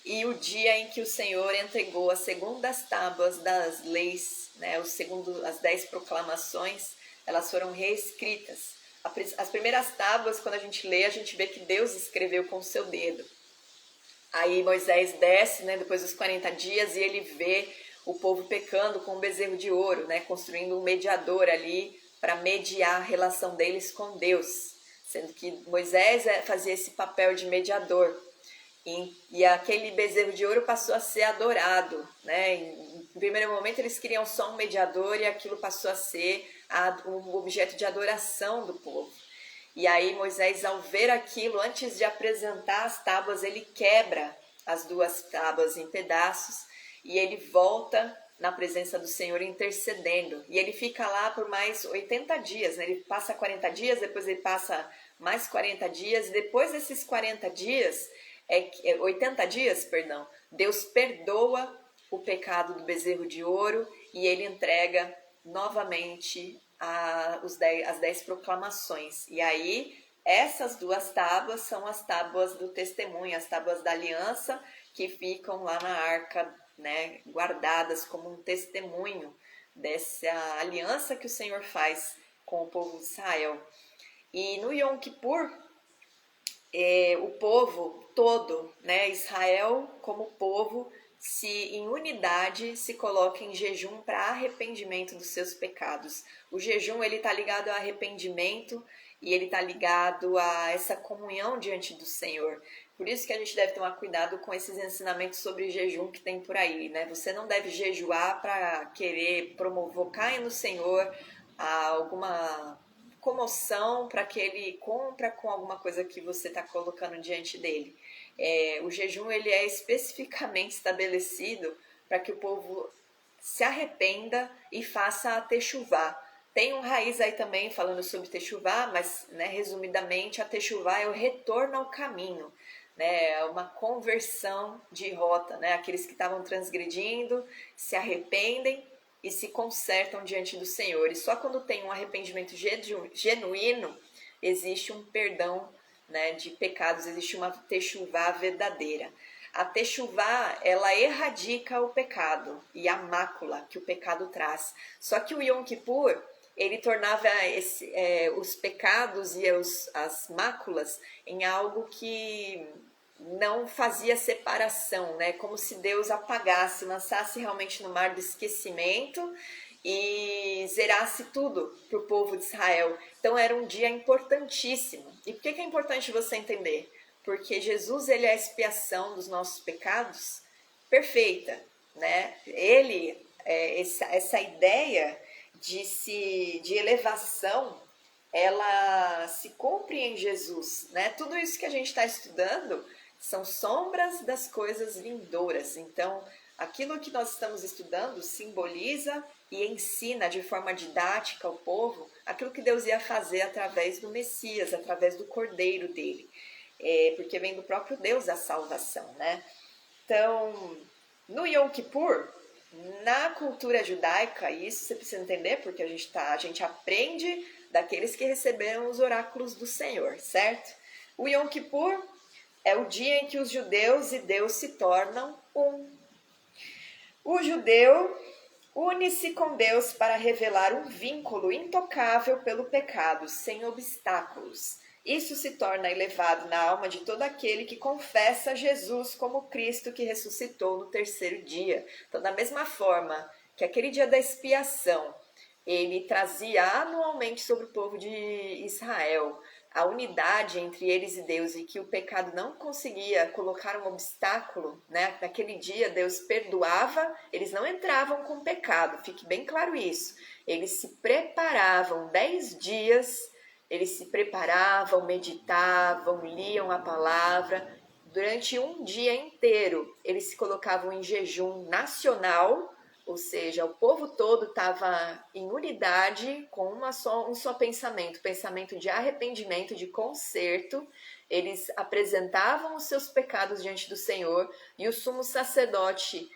e o dia em que o Senhor entregou as segundas tábuas das leis, né, as 10 proclamações, elas foram reescritas. As primeiras tábuas, quando a gente lê, a gente vê que Deus escreveu com o seu dedo. Aí Moisés desce, né, depois dos 40 dias, e ele vê o povo pecando com um bezerro de ouro, né, construindo um mediador ali para mediar a relação deles com Deus, sendo que Moisés fazia esse papel de mediador. E aquele bezerro de ouro passou a ser adorado, né? Em primeiro momento eles queriam só um mediador e aquilo passou a ser um objeto de adoração do povo. E aí Moisés, ao ver aquilo, antes de apresentar as tábuas, ele quebra as 2 tábuas em pedaços e ele volta na presença do Senhor intercedendo. E ele fica lá por mais 80 dias, né? Ele passa 40 dias, depois ele passa mais 40 dias, e depois desses 40 dias... 80 dias, perdão, Deus perdoa o pecado do bezerro de ouro e ele entrega novamente as 10 proclamações. E aí, essas 2 tábuas são as tábuas do testemunho, as tábuas da aliança, que ficam lá na arca, né, guardadas como um testemunho dessa aliança que o Senhor faz com o povo de Israel. E no Yom Kippur, o povo todo, né, Israel como povo, em unidade se coloca em jejum para arrependimento dos seus pecados. O jejum ele está ligado ao arrependimento e ele está ligado a essa comunhão diante do Senhor. Por isso que a gente deve tomar cuidado com esses ensinamentos sobre jejum que tem por aí, né? Você não deve jejuar para querer provocar no Senhor alguma comoção para que ele cumpra com alguma coisa que você está colocando diante dele. O jejum ele é especificamente estabelecido para que o povo se arrependa e faça a techuvá. Tem um raiz aí também falando sobre techuvá, mas, né, resumidamente, a techuvá é o retorno ao caminho, né, é uma conversão de rota, né, aqueles que estavam transgredindo se arrependem e se consertam diante do Senhor. E só quando tem um arrependimento genuíno, existe um perdão, né, de pecados, existe uma techuvá verdadeira. A techuvá, ela erradica o pecado e a mácula que o pecado traz. Só que o Yom Kippur, ele tornava os pecados e as máculas em algo que não fazia separação, né? Como se Deus apagasse, lançasse realmente no mar do esquecimento e zerasse tudo para o povo de Israel. Então era um dia importantíssimo. E por que é importante você entender? Porque Jesus ele é a expiação dos nossos pecados perfeita, né? Ele, essa ideia de elevação, ela se cumpre em Jesus, né? Tudo isso que a gente está estudando são sombras das coisas vindouras. Então, aquilo que nós estamos estudando simboliza e ensina de forma didática ao povo aquilo que Deus ia fazer através do Messias, através do Cordeiro dele, porque vem do próprio Deus a salvação, né? Então, no Yom Kippur, na cultura judaica, isso você precisa entender, porque a gente aprende daqueles que receberam os oráculos do Senhor, certo? O Yom Kippur é o dia em que os judeus e Deus se tornam um. O judeu une-se com Deus para revelar um vínculo intocável pelo pecado, sem obstáculos. Isso se torna elevado na alma de todo aquele que confessa Jesus como Cristo que ressuscitou no terceiro dia. Então, da mesma forma que aquele dia da expiação, ele trazia anualmente sobre o povo de Israel a unidade entre eles e Deus, e que o pecado não conseguia colocar um obstáculo, né? Naquele dia Deus perdoava, eles não entravam com pecado, fique bem claro isso. Eles se preparavam 10 dias, eles se preparavam, meditavam, liam a palavra. Durante um dia inteiro, eles se colocavam em jejum nacional, ou seja, o povo todo estava em unidade com um só pensamento de arrependimento, de conserto. Eles apresentavam os seus pecados diante do Senhor e o sumo sacerdote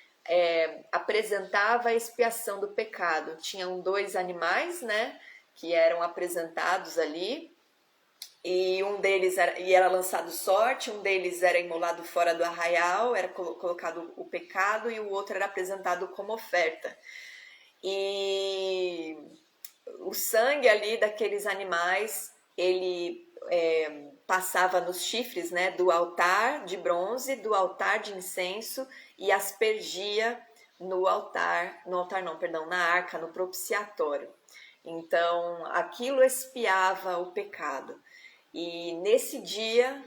apresentava a expiação do pecado. Tinham 2 animais, né, que eram apresentados ali. E um deles era lançado sorte, um deles era imolado fora do arraial, era colocado o pecado, e o outro era apresentado como oferta. E o sangue ali daqueles animais, ele passava nos chifres, né, do altar de bronze, do altar de incenso, e aspergia na arca, no propiciatório. Então, aquilo expiava o pecado. E nesse dia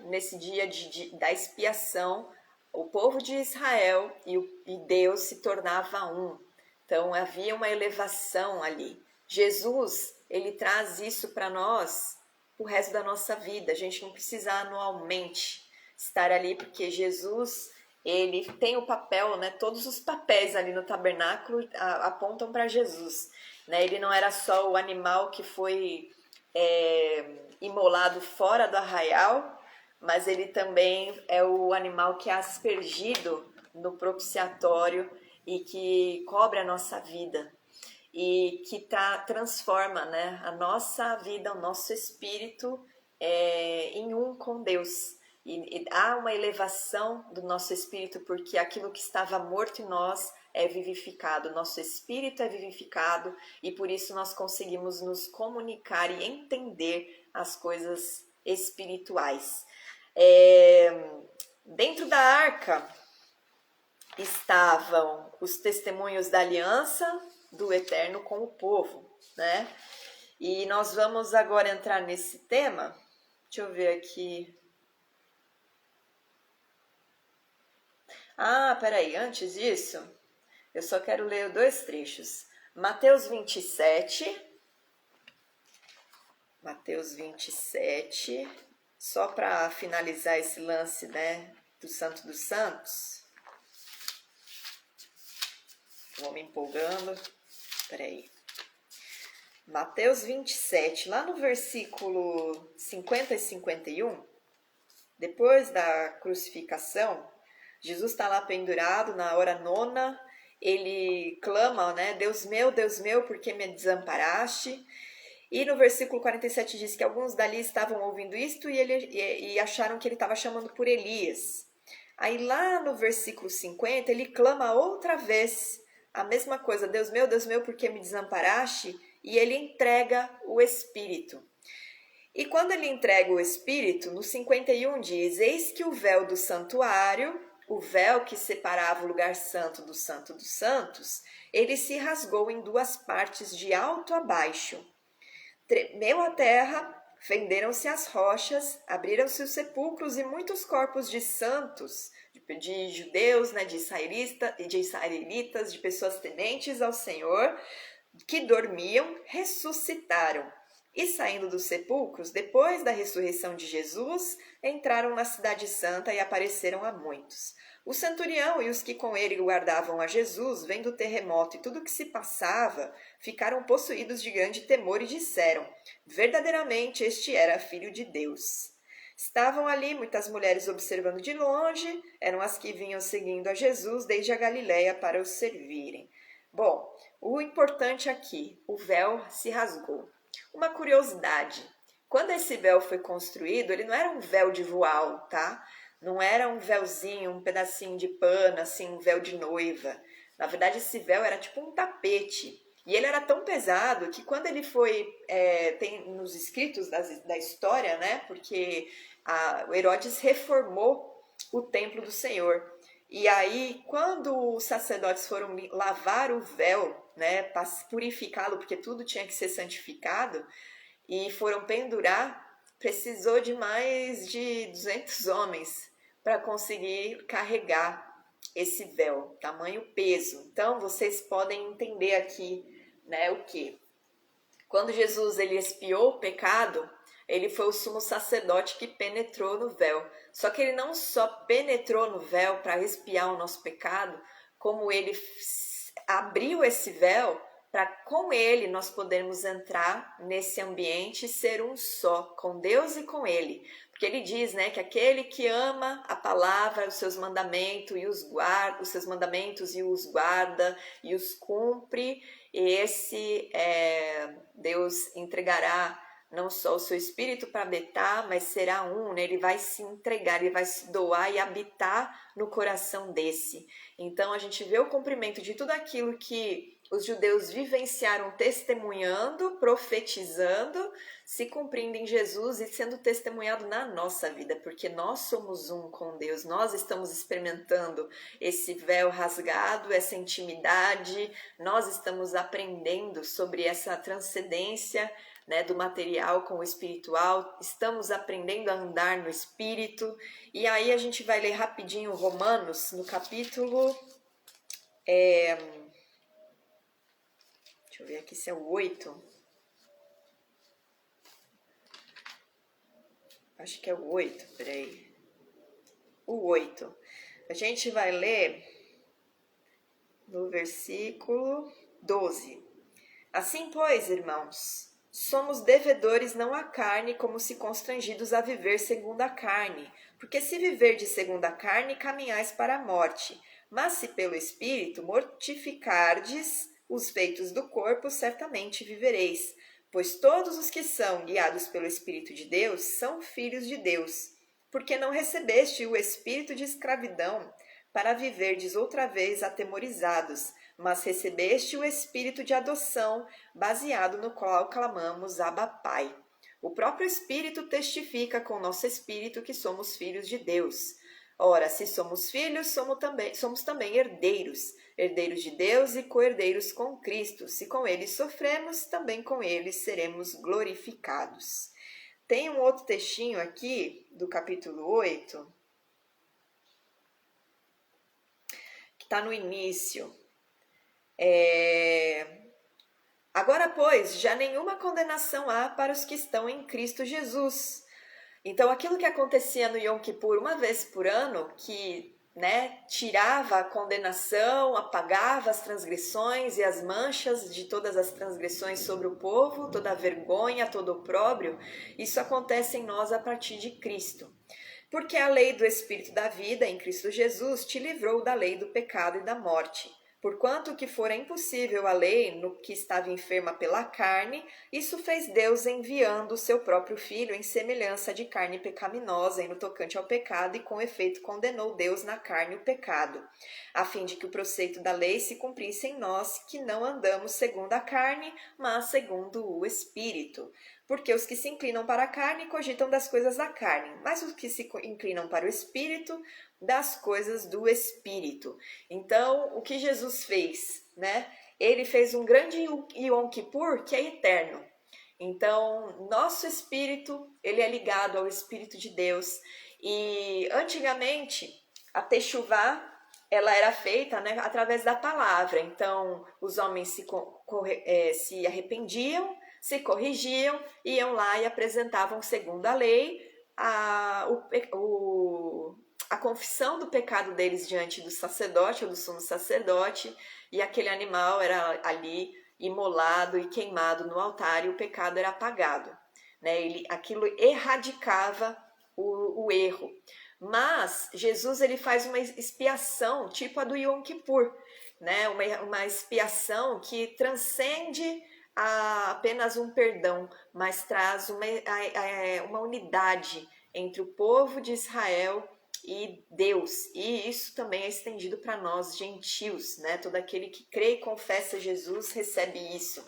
da expiação, o povo de Israel e Deus se tornava um. Então havia uma elevação ali. Jesus, ele traz isso para nós o resto da nossa vida. A gente não precisa anualmente estar ali, porque Jesus, ele tem o papel, né? Todos os papéis ali no tabernáculo apontam para Jesus, né? Ele não era só o animal que foi imolado fora do arraial, mas ele também é o animal que é aspergido no propiciatório e que cobre a nossa vida e que transforma, né, a nossa vida, o nosso espírito em um com Deus. E há uma elevação do nosso espírito, porque aquilo que estava morto em nós é vivificado, nosso espírito é vivificado, e por isso nós conseguimos nos comunicar e entender as coisas espirituais. Dentro da arca estavam os testemunhos da aliança do Eterno com o povo, né? E nós vamos agora entrar nesse tema. Deixa eu ver aqui. Peraí, antes disso, eu só quero ler 2 trechos. Mateus 27, só para finalizar esse lance, né, do Santo dos Santos. Vou me empolgando. Peraí. Mateus 27, lá no versículo 50 e 51, depois da crucificação, Jesus está lá pendurado na hora nona, ele clama, né? Deus meu, por que me desamparaste? E no versículo 47 diz que alguns dali estavam ouvindo isto e acharam que ele estava chamando por Elias. Aí lá no versículo 50 ele clama outra vez a mesma coisa, Deus meu, por que me desamparaste? E ele entrega o Espírito. E quando ele entrega o Espírito, no 51 diz, eis que o véu do santuário, o véu que separava o lugar santo dos santos, ele se rasgou em 2 partes de alto a baixo. Tremeu a terra, fenderam-se as rochas, abriram-se os sepulcros e muitos corpos de santos, de judeus, né, de israelitas, de pessoas tementes ao Senhor, que dormiam, ressuscitaram. E saindo dos sepulcros, depois da ressurreição de Jesus, entraram na cidade santa e apareceram a muitos. O centurião e os que com ele guardavam a Jesus, vendo o terremoto e tudo o que se passava, ficaram possuídos de grande temor e disseram, verdadeiramente este era filho de Deus. Estavam ali muitas mulheres observando de longe, eram as que vinham seguindo a Jesus desde a Galiléia para o servirem. Bom, o importante aqui, o véu se rasgou. Uma curiosidade, quando esse véu foi construído, ele não era um véu de voal, tá? Não era um véuzinho, um pedacinho de pano, assim, um véu de noiva. Na verdade, esse véu era tipo um tapete. E ele era tão pesado que quando ele foi, tem nos escritos da história, né? Porque o Herodes reformou o templo do Senhor. E aí, quando os sacerdotes foram lavar o véu, né, para purificá-lo, porque tudo tinha que ser santificado, e foram pendurar, precisou de mais de 200 homens para conseguir carregar esse véu, tamanho peso. Então, vocês podem entender aqui, né, o que? Quando Jesus ele expiou o pecado, ele foi o sumo sacerdote que penetrou no véu. Só que ele não só penetrou no véu para expiar o nosso pecado, como ele abriu esse véu para com ele nós podermos entrar nesse ambiente e ser um só, com Deus e com ele. Porque ele diz, né, que aquele que ama a palavra, os seus mandamentos e os guarda, os seus mandamentos e os guarda e os cumpre, esse Deus entregará não só o seu espírito para habitar, mas será um, né? Ele vai se entregar, ele vai se doar e habitar no coração desse. Então a gente vê o cumprimento de tudo aquilo que os judeus vivenciaram testemunhando, profetizando, se cumprindo em Jesus e sendo testemunhado na nossa vida, porque nós somos um com Deus, nós estamos experimentando esse véu rasgado, essa intimidade, nós estamos aprendendo sobre essa transcendência, né, do material com o espiritual, estamos aprendendo a andar no espírito. E aí a gente vai ler rapidinho Romanos, no capítulo, deixa eu ver aqui se é o 8, acho que é o 8, peraí, o 8, a gente vai ler no versículo 12. Assim, pois, irmãos, somos devedores não à carne, como se constrangidos a viver segundo a carne. Porque se viverdes segundo a carne, caminhais para a morte. Mas se pelo Espírito mortificardes os feitos do corpo, certamente vivereis. Pois todos os que são guiados pelo Espírito de Deus são filhos de Deus. Porque não recebeste o espírito de escravidão para viverdes outra vez atemorizados, mas recebeste o espírito de adoção, baseado no qual clamamos Abba Pai. O próprio Espírito testifica com o nosso espírito que somos filhos de Deus. Ora, se somos filhos, somos também herdeiros, herdeiros de Deus e co-herdeiros com Cristo. Se com ele sofremos, também com ele seremos glorificados. Tem um outro textinho aqui, do capítulo 8, que está no início. Agora, pois, já nenhuma condenação há para os que estão em Cristo Jesus. Então, aquilo que acontecia no Yom Kippur uma vez por ano, que, né, tirava a condenação, apagava as transgressões e as manchas de todas as transgressões sobre o povo, toda a vergonha, todo o opróbrio, isso acontece em nós a partir de Cristo. Porque a lei do Espírito da vida em Cristo Jesus te livrou da lei do pecado e da morte. Porquanto que fora impossível a lei no que estava enferma pela carne, isso fez Deus enviando o seu próprio Filho em semelhança de carne pecaminosa e no tocante ao pecado, e com efeito condenou Deus na carne o pecado, a fim de que o preceito da lei se cumprisse em nós, que não andamos segundo a carne, mas segundo o Espírito. Porque os que se inclinam para a carne cogitam das coisas da carne, mas os que se inclinam para o Espírito, das coisas do Espírito. Então, o que Jesus fez, né? Ele fez um grande Yom Kippur que é eterno. Então, nosso espírito, ele é ligado ao Espírito de Deus. E antigamente, a Teshuvá, ela era feita, né, através da palavra. Então, os homens se arrependiam, se corrigiam, iam lá e apresentavam, segundo a lei, a confissão do pecado deles diante do sacerdote ou do sumo sacerdote, e aquele animal era ali imolado e queimado no altar e o pecado era apagado, né? Aquilo erradicava o erro. Mas Jesus ele faz uma expiação tipo a do Yom Kippur, né? Uma expiação que transcende apenas um perdão, mas traz uma unidade entre o povo de Israel e Deus. E isso também é estendido para nós, gentios, né? Todo aquele que crê e confessa Jesus recebe isso.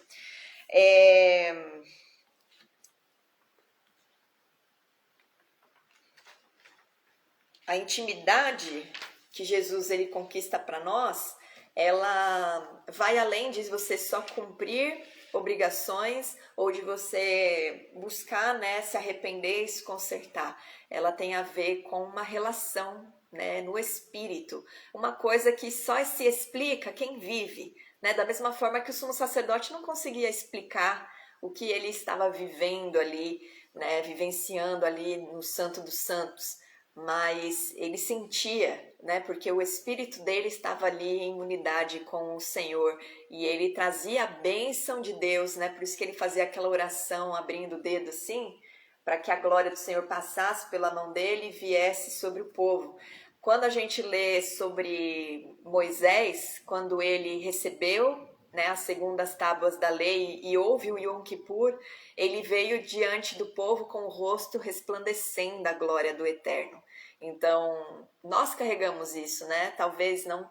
A intimidade que Jesus ele conquista para nós, ela vai além de você só cumprir obrigações ou de você buscar, né, se arrepender e se consertar. Ela tem a ver com uma relação, né, no espírito, uma coisa que só se explica quem vive, né, da mesma forma que o sumo sacerdote não conseguia explicar o que ele estava vivendo ali, né, vivenciando ali no Santo dos Santos, mas ele sentia, né, porque o espírito dele estava ali em unidade com o Senhor e ele trazia a bênção de Deus, né, por isso que ele fazia aquela oração abrindo o dedo assim, para que a glória do Senhor passasse pela mão dele e viesse sobre o povo. Quando a gente lê sobre Moisés, quando ele recebeu, né, as segundas tábuas da lei e houve o Yom Kippur, ele veio diante do povo com o rosto resplandecendo a glória do Eterno. Então, nós carregamos isso, né? Talvez não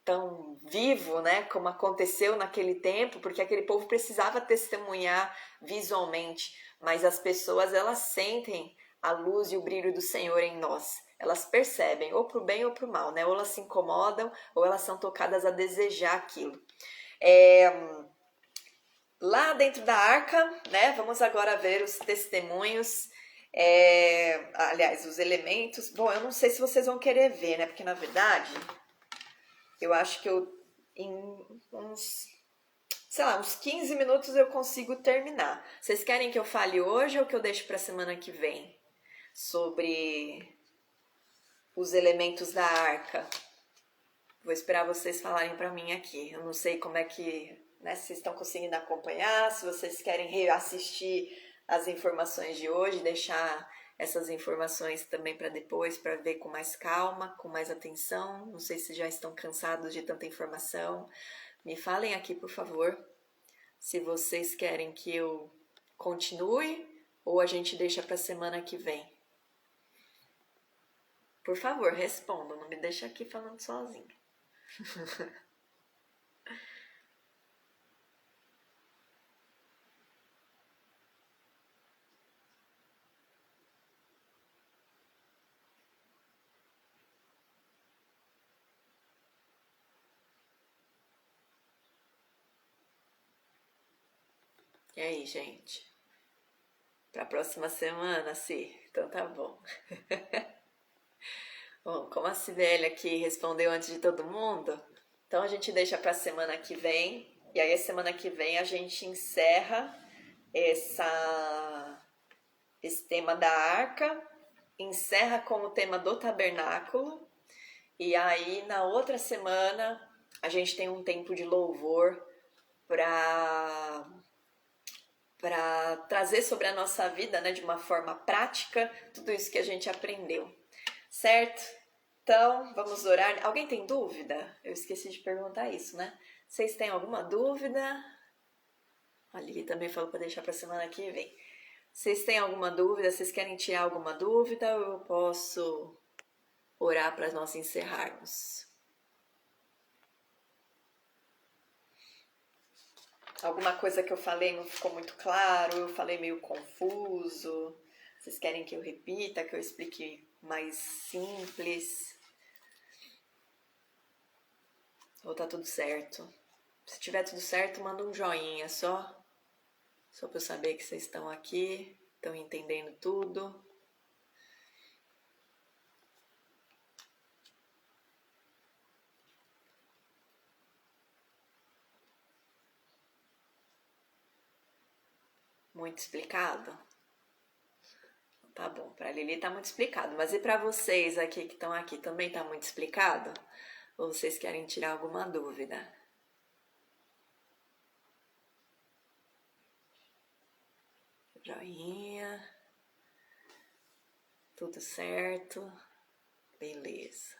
tão vivo, né, como aconteceu naquele tempo, porque aquele povo precisava testemunhar visualmente, mas as pessoas elas sentem a luz e o brilho do Senhor em nós. Elas percebem, ou para o bem ou para o mal, né? Ou elas se incomodam, ou elas são tocadas a desejar aquilo. Lá dentro da arca, né? Vamos agora ver os testemunhos. Aliás, os elementos. Bom, eu não sei se vocês vão querer ver, né? Porque na verdade, eu acho que em uns, sei lá, uns 15 minutos eu consigo terminar. Vocês querem que eu fale hoje ou que eu deixe para semana que vem sobre os elementos da arca? Vou esperar vocês falarem para mim aqui. Eu não sei como é que, né, se vocês estão conseguindo acompanhar, se vocês querem reassistir as informações de hoje, deixar essas informações também para depois, para ver com mais calma, com mais atenção. Não sei se já estão cansados de tanta informação. Me falem aqui, por favor, se vocês querem que eu continue ou a gente deixa para semana que vem. Por favor, respondam, não me deixa aqui falando sozinho. E aí, gente? Para a próxima semana, sim. Então tá bom. Bom, como a Cibele aqui respondeu antes de todo mundo, então a gente deixa para a semana que vem. E aí, a semana que vem, a gente encerra esse tema da arca, encerra com o tema do tabernáculo. E aí, na outra semana, a gente tem um tempo de louvor para trazer sobre a nossa vida, né, de uma forma prática, tudo isso que a gente aprendeu, certo? Então, vamos orar. Alguém tem dúvida? Eu esqueci de perguntar isso, né? Vocês têm alguma dúvida? A Lili também falou para deixar para semana que vem. Vocês têm alguma dúvida? Vocês querem tirar alguma dúvida? Ou eu posso orar para nós encerrarmos? Alguma coisa que eu falei não ficou muito claro? Eu falei meio confuso? Vocês querem que eu repita, que eu explique mais simples? Ou tá tudo certo? Se tiver tudo certo, manda um joinha só para eu saber que vocês estão aqui, estão entendendo tudo. Muito explicado? Tá bom, para a Lili tá muito explicado, mas e para vocês aqui que estão aqui, também tá muito explicado? Ou vocês querem tirar alguma dúvida? Joinha. Tudo certo? Beleza.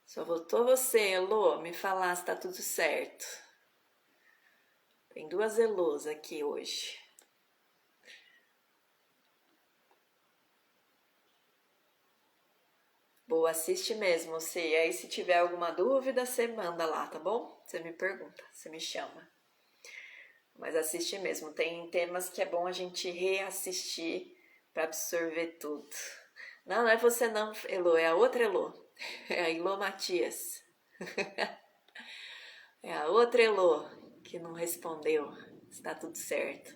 Só voltou você, Elô, me falar se tá tudo certo. Tem duas Elôs aqui hoje. Boa, assiste mesmo, Se. E aí, se tiver alguma dúvida, você manda lá, tá bom? Você me pergunta, você me chama. Mas assiste mesmo. Tem temas que é bom a gente reassistir para absorver tudo. Não, não é você não, Elô, é a outra Elô. É a Elô Matias. É a outra Elô que não respondeu. Está tudo certo.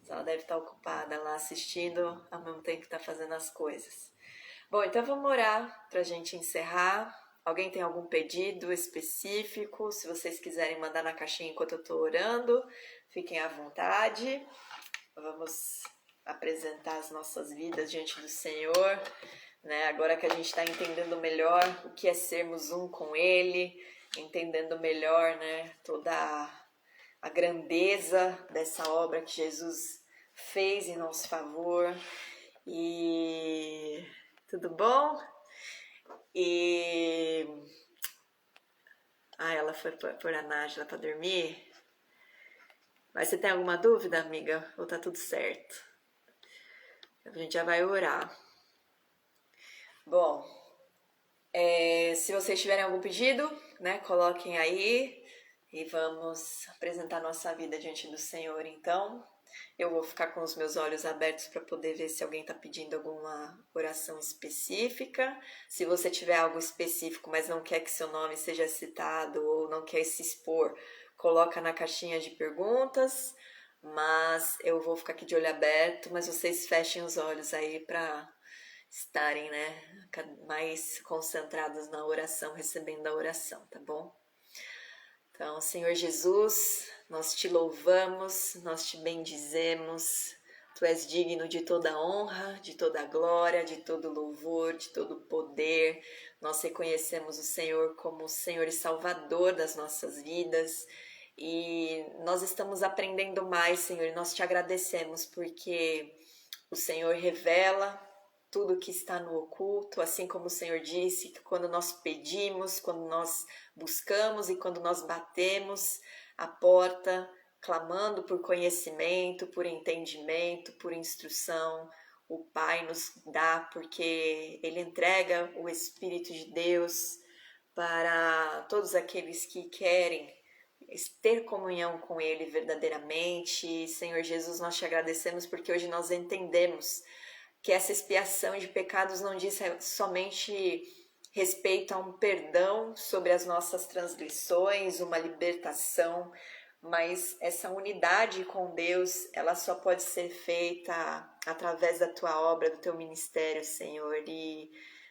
Ela deve estar ocupada lá assistindo ao mesmo tempo que está fazendo as coisas. Bom, então vamos orar para a gente encerrar. Alguém tem algum pedido específico? Se vocês quiserem mandar na caixinha enquanto eu estou orando, fiquem à vontade. Vamos apresentar as nossas vidas diante do Senhor, né? Agora que a gente está entendendo melhor o que é sermos um com Ele, entendendo melhor, né, toda a grandeza dessa obra que Jesus fez em nosso favor. E tudo bom? E ela foi por a Nájila para dormir. Mas você tem alguma dúvida, amiga? Ou tá tudo certo? A gente já vai orar. Bom, se vocês tiverem algum pedido, né, coloquem aí e vamos apresentar nossa vida diante do Senhor. Então, eu vou ficar com os meus olhos abertos para poder ver se alguém está pedindo alguma oração específica. Se você tiver algo específico, mas não quer que seu nome seja citado ou não quer se expor, coloca na caixinha de perguntas. Mas eu vou ficar aqui de olho aberto, mas vocês fechem os olhos aí para estarem, né, mais concentrados na oração, recebendo a oração, tá bom? Então, Senhor Jesus, nós te louvamos, nós te bendizemos. Tu és digno de toda honra, de toda glória, de todo louvor, de todo poder. Nós reconhecemos o Senhor como o Senhor e Salvador das nossas vidas. E nós estamos aprendendo mais, Senhor, e nós te agradecemos porque o Senhor revela tudo que está no oculto, assim como o Senhor disse, que quando nós pedimos, quando nós buscamos e quando nós batemos a porta, clamando por conhecimento, por entendimento, por instrução, o Pai nos dá, porque Ele entrega o Espírito de Deus para todos aqueles que querem ter comunhão com Ele verdadeiramente. Senhor Jesus, nós te agradecemos porque hoje nós entendemos que essa expiação de pecados não diz somente respeito a um perdão sobre as nossas transgressões, uma libertação, mas essa unidade com Deus, ela só pode ser feita através da tua obra, do teu ministério, Senhor, e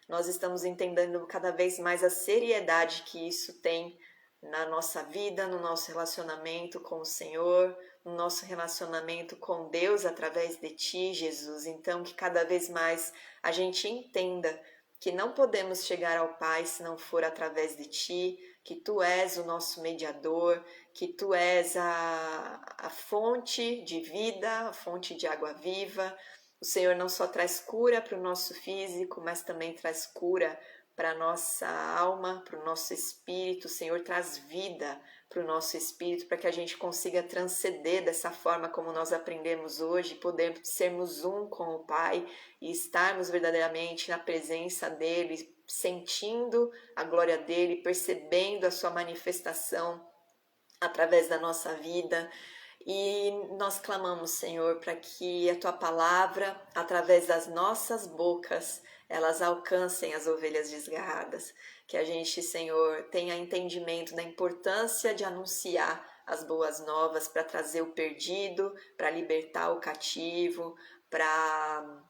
nós estamos entendendo cada vez mais a seriedade que isso tem na nossa vida, no nosso relacionamento com o Senhor, no nosso relacionamento com Deus através de Ti, Jesus. Então, que cada vez mais a gente entenda que não podemos chegar ao Pai se não for através de Ti, que Tu és o nosso mediador, que Tu és a fonte de vida, a fonte de água viva. O Senhor não só traz cura para o nosso físico, mas também traz cura para a nossa alma, para o nosso espírito. O Senhor traz vida para o nosso espírito, para que a gente consiga transcender dessa forma como nós aprendemos hoje, podermos sermos um com o Pai e estarmos verdadeiramente na presença dEle, sentindo a glória dEle, percebendo a sua manifestação através da nossa vida. E nós clamamos, Senhor, para que a Tua palavra, através das nossas bocas, elas alcancem as ovelhas desgarradas. Que a gente, Senhor, tenha entendimento da importância de anunciar as boas novas para trazer o perdido, para libertar o cativo, para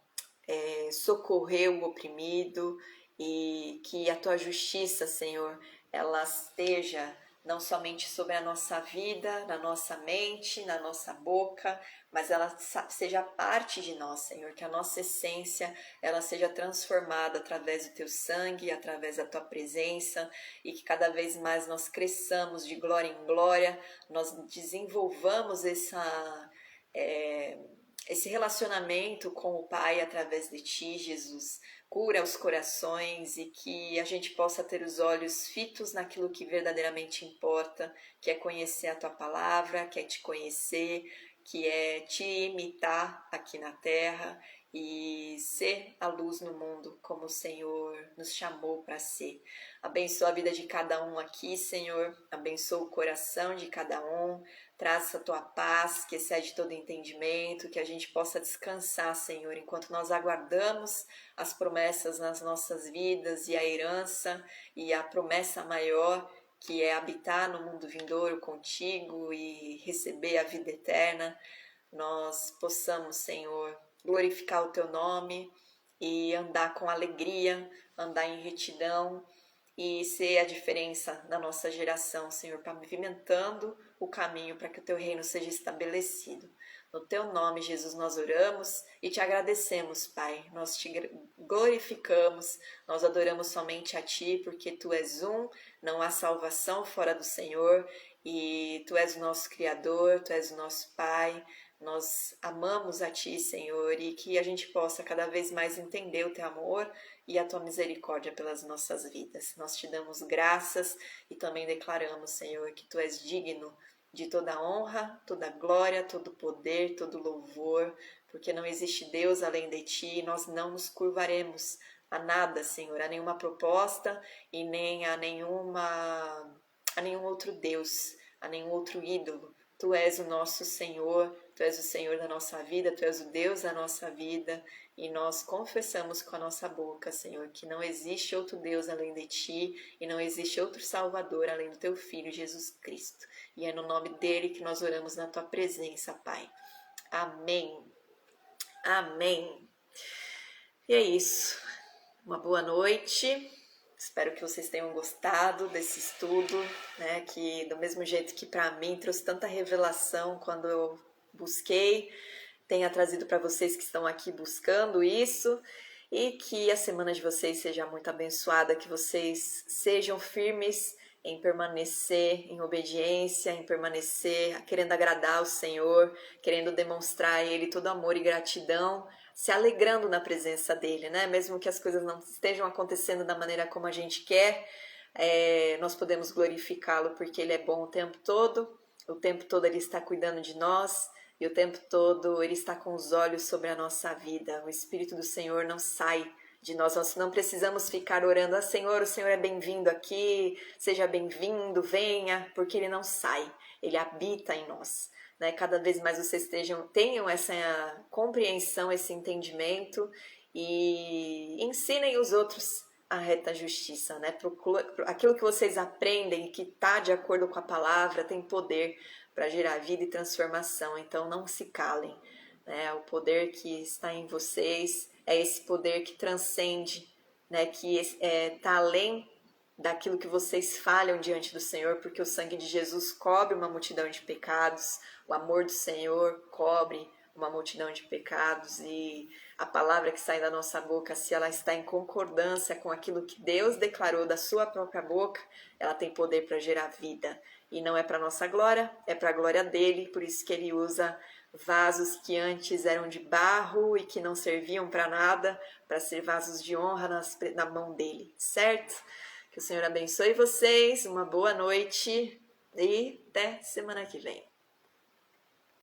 socorrer o oprimido, e que a Tua justiça, Senhor, ela esteja não somente sobre a nossa vida, na nossa mente, na nossa boca, mas ela seja parte de nós, Senhor, que a nossa essência, ela seja transformada através do Teu sangue, através da Tua presença, e que cada vez mais nós cresçamos de glória em glória, nós desenvolvamos esse relacionamento com o Pai através de Ti, Jesus. Cura os corações e que a gente possa ter os olhos fitos naquilo que verdadeiramente importa, que é conhecer a Tua palavra, que é Te conhecer, que é te imitar aqui na terra e ser a luz no mundo como o Senhor nos chamou para ser. Abençoa a vida de cada um aqui, Senhor, abençoa o coração de cada um, traz a tua paz que excede todo entendimento, que a gente possa descansar, Senhor, enquanto nós aguardamos as promessas nas nossas vidas e a herança e a promessa maior, que é habitar no mundo vindouro contigo e receber a vida eterna. Nós possamos, Senhor, glorificar o teu nome e andar com alegria, andar em retidão e ser a diferença na nossa geração, Senhor, pavimentando o caminho para que o teu reino seja estabelecido. No teu nome, Jesus, nós oramos e te agradecemos, Pai. Nós te glorificamos, nós adoramos somente a ti, porque tu és um, não há salvação fora do Senhor e tu és o nosso Criador, tu és o nosso Pai. Nós amamos a Ti, Senhor, e que a gente possa cada vez mais entender o Teu amor e a Tua misericórdia pelas nossas vidas. Nós Te damos graças e também declaramos, Senhor, que Tu és digno de toda honra, toda glória, todo poder, todo louvor, porque não existe Deus além de Ti e nós não nos curvaremos a nada, Senhor, a nenhuma proposta e nem a nenhum outro Deus, a nenhum outro ídolo. Tu és o nosso Senhor, Tu és o Senhor da nossa vida, Tu és o Deus da nossa vida e nós confessamos com a nossa boca, Senhor, que não existe outro Deus além de Ti e não existe outro Salvador além do Teu Filho, Jesus Cristo. E é no nome dEle que nós oramos na Tua presença, Pai. Amém. Amém. E é isso. Uma boa noite. Espero que vocês tenham gostado desse estudo, né? Que do mesmo jeito que para mim trouxe tanta revelação quando eu busquei, tenha trazido para vocês que estão aqui buscando isso e que a semana de vocês seja muito abençoada, que vocês sejam firmes em permanecer em obediência, em permanecer querendo agradar ao Senhor, querendo demonstrar a Ele todo amor e gratidão, se alegrando na presença dEle, né? Mesmo que as coisas não estejam acontecendo da maneira como a gente quer, nós podemos glorificá-lo porque Ele é bom o tempo todo Ele está cuidando de nós e o tempo todo Ele está com os olhos sobre a nossa vida. O Espírito do Senhor não sai de nós não precisamos ficar orando, Senhor, o Senhor é bem-vindo aqui, seja bem-vindo, venha, porque Ele não sai, Ele habita em nós. Né? Cada vez mais vocês tenham essa compreensão, esse entendimento e ensinem os outros a reta justiça. Né? Aquilo que vocês aprendem, que está de acordo com a palavra, tem poder para gerar vida e transformação, então não se calem. Né? O poder que está em vocês é esse poder que transcende, né? Que está além daquilo que vocês falham diante do Senhor, porque o sangue de Jesus cobre uma multidão de pecados, o amor do Senhor cobre uma multidão de pecados e a palavra que sai da nossa boca, se ela está em concordância com aquilo que Deus declarou da sua própria boca, ela tem poder para gerar vida. E não é para nossa glória, é para a glória dele, por isso que ele usa vasos que antes eram de barro e que não serviam para nada, para ser vasos de honra na mão dele, certo? Que o Senhor abençoe vocês, uma boa noite e até semana que vem.